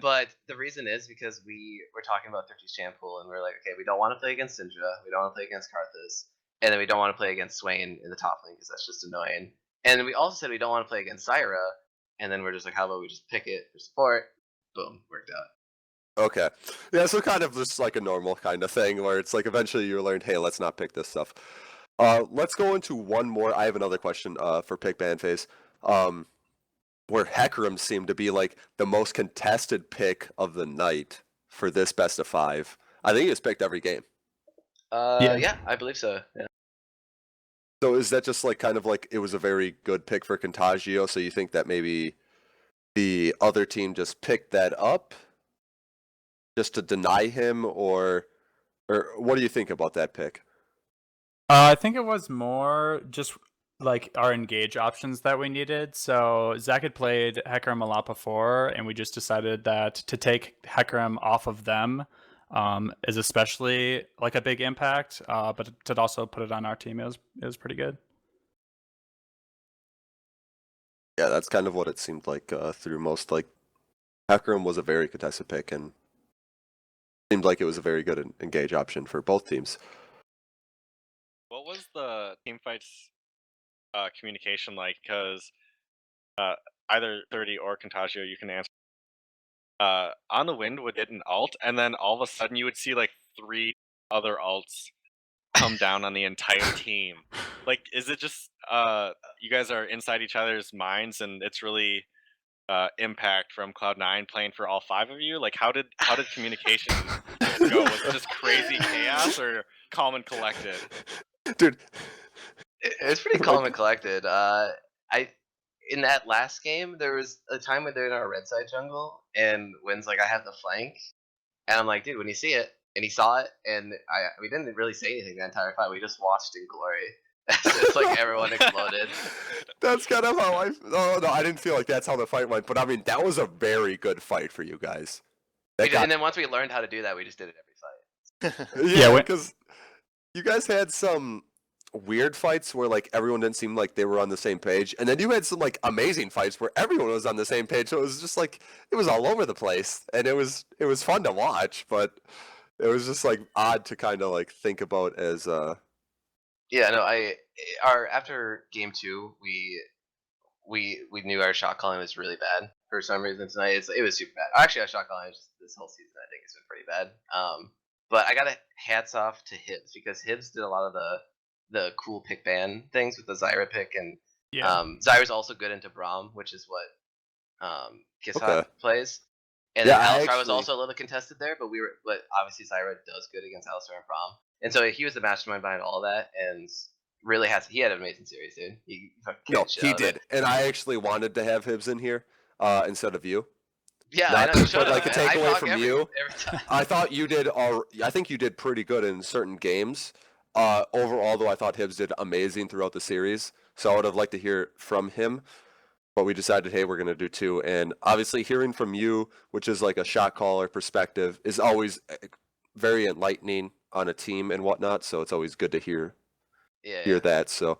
[SPEAKER 6] But the reason is because we were talking about Thrifty's champ pool and we are like, okay, we don't want to play against Syndra, we don't want to play against Karthus, and then we don't want to play against Swain in the top lane because that's just annoying. And we also said we don't want to play against Zyra, and then we're just like, how about we just pick it for support? Boom, worked out.
[SPEAKER 1] Okay. Yeah, so kind of just like a normal kind of thing where it's like eventually you learn, hey, let's not pick this stuff. Let's go into one more. I have another question for pick ban phase. Where Hecarim seemed to be like the most contested pick of the night for this best of 5. I think he was picked every game.
[SPEAKER 6] Yeah, I believe so. Yeah.
[SPEAKER 1] So is that just like kind of like it was a very good pick for Contagio? So you think that maybe the other team just picked that up just to deny him, or what do you think about that pick?
[SPEAKER 5] I think it was more just like our engage options that we needed. So Zach had played Hecarim a lot before, and we just decided that to take Hecarim off of them is especially like a big impact. But to also put it on our team, it was pretty good.
[SPEAKER 1] Yeah, that's kind of what it seemed like through most. Like, Hecarim was a very contested pick, and seemed like it was a very good engage option for both teams.
[SPEAKER 2] What was the team fights communication like? Because either 30 or Contagio, you can answer. On the Wind would get an alt, and then all of a sudden you would see like 3 other alts come down on the entire team. Like, is it just you guys are inside each other's minds, and it's really impact from Cloud9 playing for all 5 of you? Like, how did communication go? Was it just crazy chaos or calm and collected?
[SPEAKER 1] Dude,
[SPEAKER 6] It's pretty calm and collected. In that last game, there was a time when they're in our red side jungle, and Wynn's like, I have the flank, and I'm like, dude, when you see it, and he saw it, and we didn't really say anything the entire fight. We just watched in glory. It's like everyone exploded.
[SPEAKER 1] that's kind of how I. Oh no, I didn't feel like that's how the fight went. But I mean, that was a very good fight for you guys.
[SPEAKER 6] And then once we learned how to do that, we just did it every fight.
[SPEAKER 1] Yeah, because you guys had some weird fights where like everyone didn't seem like they were on the same page, and then you had some like amazing fights where everyone was on the same page. So it was just like it was all over the place, and it was fun to watch, but it was just like odd to kind of like think about as
[SPEAKER 6] Yeah, no, after game 2, we knew our shot calling was really bad for some reason tonight. It was super bad. Actually, our shot calling this whole season, I think, has been pretty bad. But I gotta hats off to Hibbs, because Hibbs did a lot of the cool pick ban things with the Zyra pick, and Zyra's also good into Braum, which is what Kishot plays. And
[SPEAKER 1] Yeah,
[SPEAKER 6] then Alistar was also a little contested there, but obviously Zyra does good against Alistar and Braum. And so he was the mastermind behind all of that, and really he had an amazing series, dude. He
[SPEAKER 1] did, and I actually wanted to have Hibbs in here instead of you.
[SPEAKER 6] Yeah,
[SPEAKER 1] Not
[SPEAKER 6] I know.
[SPEAKER 1] to put like a takeaway from you.
[SPEAKER 6] Every time.
[SPEAKER 1] I thought you did I think you did pretty good in certain games. Overall, though, I thought Hibbs did amazing throughout the series. So I would have liked to hear from him. But we decided, hey, we're going to do 2. And obviously hearing from you, which is like a shot caller perspective, is always very enlightening on a team and whatnot. So it's always good to hear that. So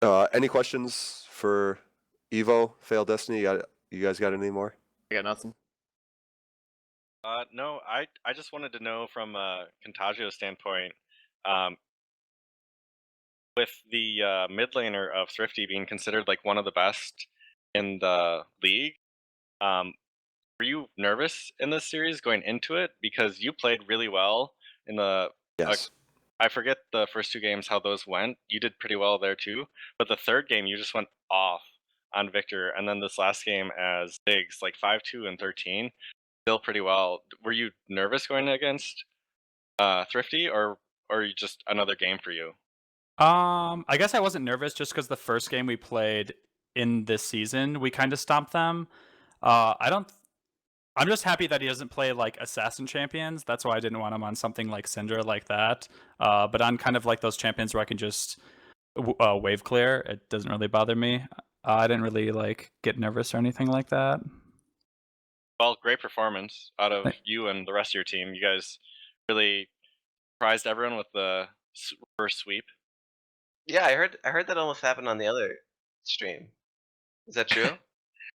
[SPEAKER 1] any questions for Evo, Fail Destiny? You guys got any more?
[SPEAKER 3] I got nothing.
[SPEAKER 2] No, I just wanted to know from Contagio's standpoint, with the mid laner of Thrifty being considered like one of the best in the league, were you nervous in this series going into it? Because you played really well in the
[SPEAKER 1] Yes.
[SPEAKER 2] I forget the first 2 games how those went. You did pretty well there too, but the third game you just went off on Victor, and then this last game as Diggs, like 5-2 and 13, still pretty well. Were you nervous going against Thrifty, or you just another game for you?
[SPEAKER 5] I guess I wasn't nervous just because the first game we played in this season, we kind of stomped them. I'm just happy that he doesn't play like Assassin champions. That's why I didn't want him on something like Syndra like that. But on kind of like those champions where I can just wave clear, it doesn't really bother me. I didn't really like get nervous or anything like that.
[SPEAKER 2] Well, great performance out of you and the rest of your team. You guys really surprised everyone with the first sweep.
[SPEAKER 6] Yeah, I heard that almost happened on the other stream. Is that true?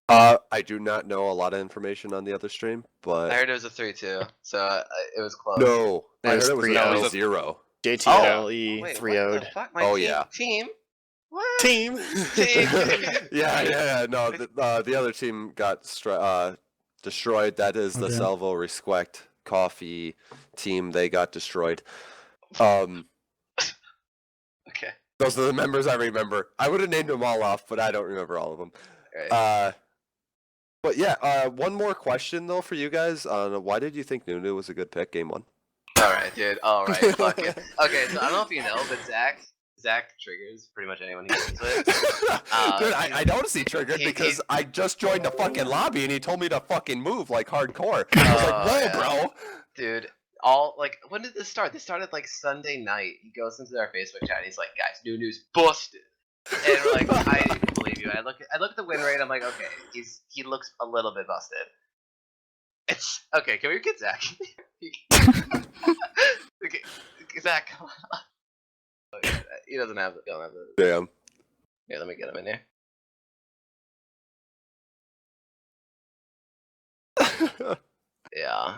[SPEAKER 1] I do not know a lot of information on the other stream, but
[SPEAKER 6] I heard it was a 3-2, so it was close.
[SPEAKER 1] no, I heard it was
[SPEAKER 3] 3-0.
[SPEAKER 1] 0.
[SPEAKER 3] JTLE
[SPEAKER 6] Wait,
[SPEAKER 3] 3-0'd.
[SPEAKER 6] fuck? My team? What?
[SPEAKER 3] Team.
[SPEAKER 1] Yeah. No, the other team got destroyed. That is the Salvo Respect Coffee team. They got destroyed.
[SPEAKER 6] Okay.
[SPEAKER 1] Those are the members I remember. I would have named them all off, but I don't remember all of them.
[SPEAKER 6] Right.
[SPEAKER 1] But yeah, one more question though for you guys. Why did you think Nunu was a good pick game 1?
[SPEAKER 6] Alright, dude. Alright, fuck it. Okay, so I don't know if you know, but Zach triggers pretty much anyone he goes with.
[SPEAKER 1] Dude, I noticed he triggered because I just joined the fucking lobby and he told me to fucking move like hardcore. I was like, whoa, bro.
[SPEAKER 6] Dude, all like, when did this start? This started like Sunday night. He goes into our Facebook chat. And he's like, guys, Nunu's busted. And we're like, I believe you. I look at the win rate. I'm like, okay, he looks a little bit busted. It's okay. Can we get Zach? Okay, Zach, come on. He don't have the.
[SPEAKER 1] Damn.
[SPEAKER 6] Here, let me get him in here. Yeah.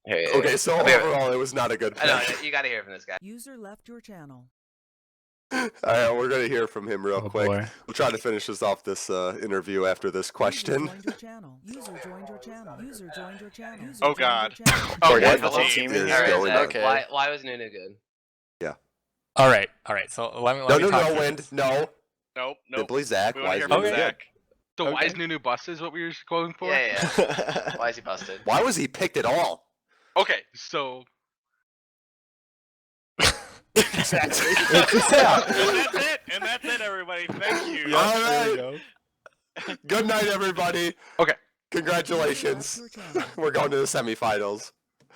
[SPEAKER 6] Here,
[SPEAKER 1] Okay, so
[SPEAKER 6] I'll be right-
[SPEAKER 1] overall, it was not a good
[SPEAKER 6] I know,
[SPEAKER 1] pick.
[SPEAKER 6] you gotta hear from this guy.
[SPEAKER 4] User left your channel.
[SPEAKER 1] Alright, we're gonna hear from him real
[SPEAKER 5] Oh,
[SPEAKER 1] quick.
[SPEAKER 5] boy.
[SPEAKER 1] We'll try to finish this off this interview after this question.
[SPEAKER 4] User joined your channel. User joined your channel. User joined your channel. User
[SPEAKER 2] Oh,
[SPEAKER 4] joined
[SPEAKER 2] God.
[SPEAKER 4] your channel.
[SPEAKER 2] Oh,
[SPEAKER 3] What
[SPEAKER 2] yeah,
[SPEAKER 3] the
[SPEAKER 2] hello.
[SPEAKER 3] team
[SPEAKER 1] is
[SPEAKER 3] is
[SPEAKER 6] Alright,
[SPEAKER 1] going
[SPEAKER 6] Zach,
[SPEAKER 1] on?
[SPEAKER 3] Okay.
[SPEAKER 6] why was Nunu good?
[SPEAKER 7] All right. So let me.
[SPEAKER 1] No,
[SPEAKER 7] Let me
[SPEAKER 1] no,
[SPEAKER 7] talk
[SPEAKER 1] no,
[SPEAKER 7] through
[SPEAKER 1] Wind.
[SPEAKER 7] this.
[SPEAKER 1] No.
[SPEAKER 2] Nope.
[SPEAKER 1] Simply Zach.
[SPEAKER 2] We
[SPEAKER 1] Why
[SPEAKER 2] want to
[SPEAKER 1] is
[SPEAKER 2] hear from
[SPEAKER 1] Nunu good?
[SPEAKER 2] Zach.
[SPEAKER 8] So why is
[SPEAKER 3] Okay.
[SPEAKER 8] Nunu busted is what we were going for?
[SPEAKER 6] Yeah. Why is he busted?
[SPEAKER 1] Why was he picked at all?
[SPEAKER 2] Okay.
[SPEAKER 8] So
[SPEAKER 1] Exactly.
[SPEAKER 2] And that's it, everybody. Thank you.
[SPEAKER 1] All
[SPEAKER 7] There we
[SPEAKER 1] right.
[SPEAKER 7] go.
[SPEAKER 1] Good night, everybody.
[SPEAKER 8] Okay.
[SPEAKER 1] Congratulations.
[SPEAKER 4] User left your channel.
[SPEAKER 1] We're going to the semifinals.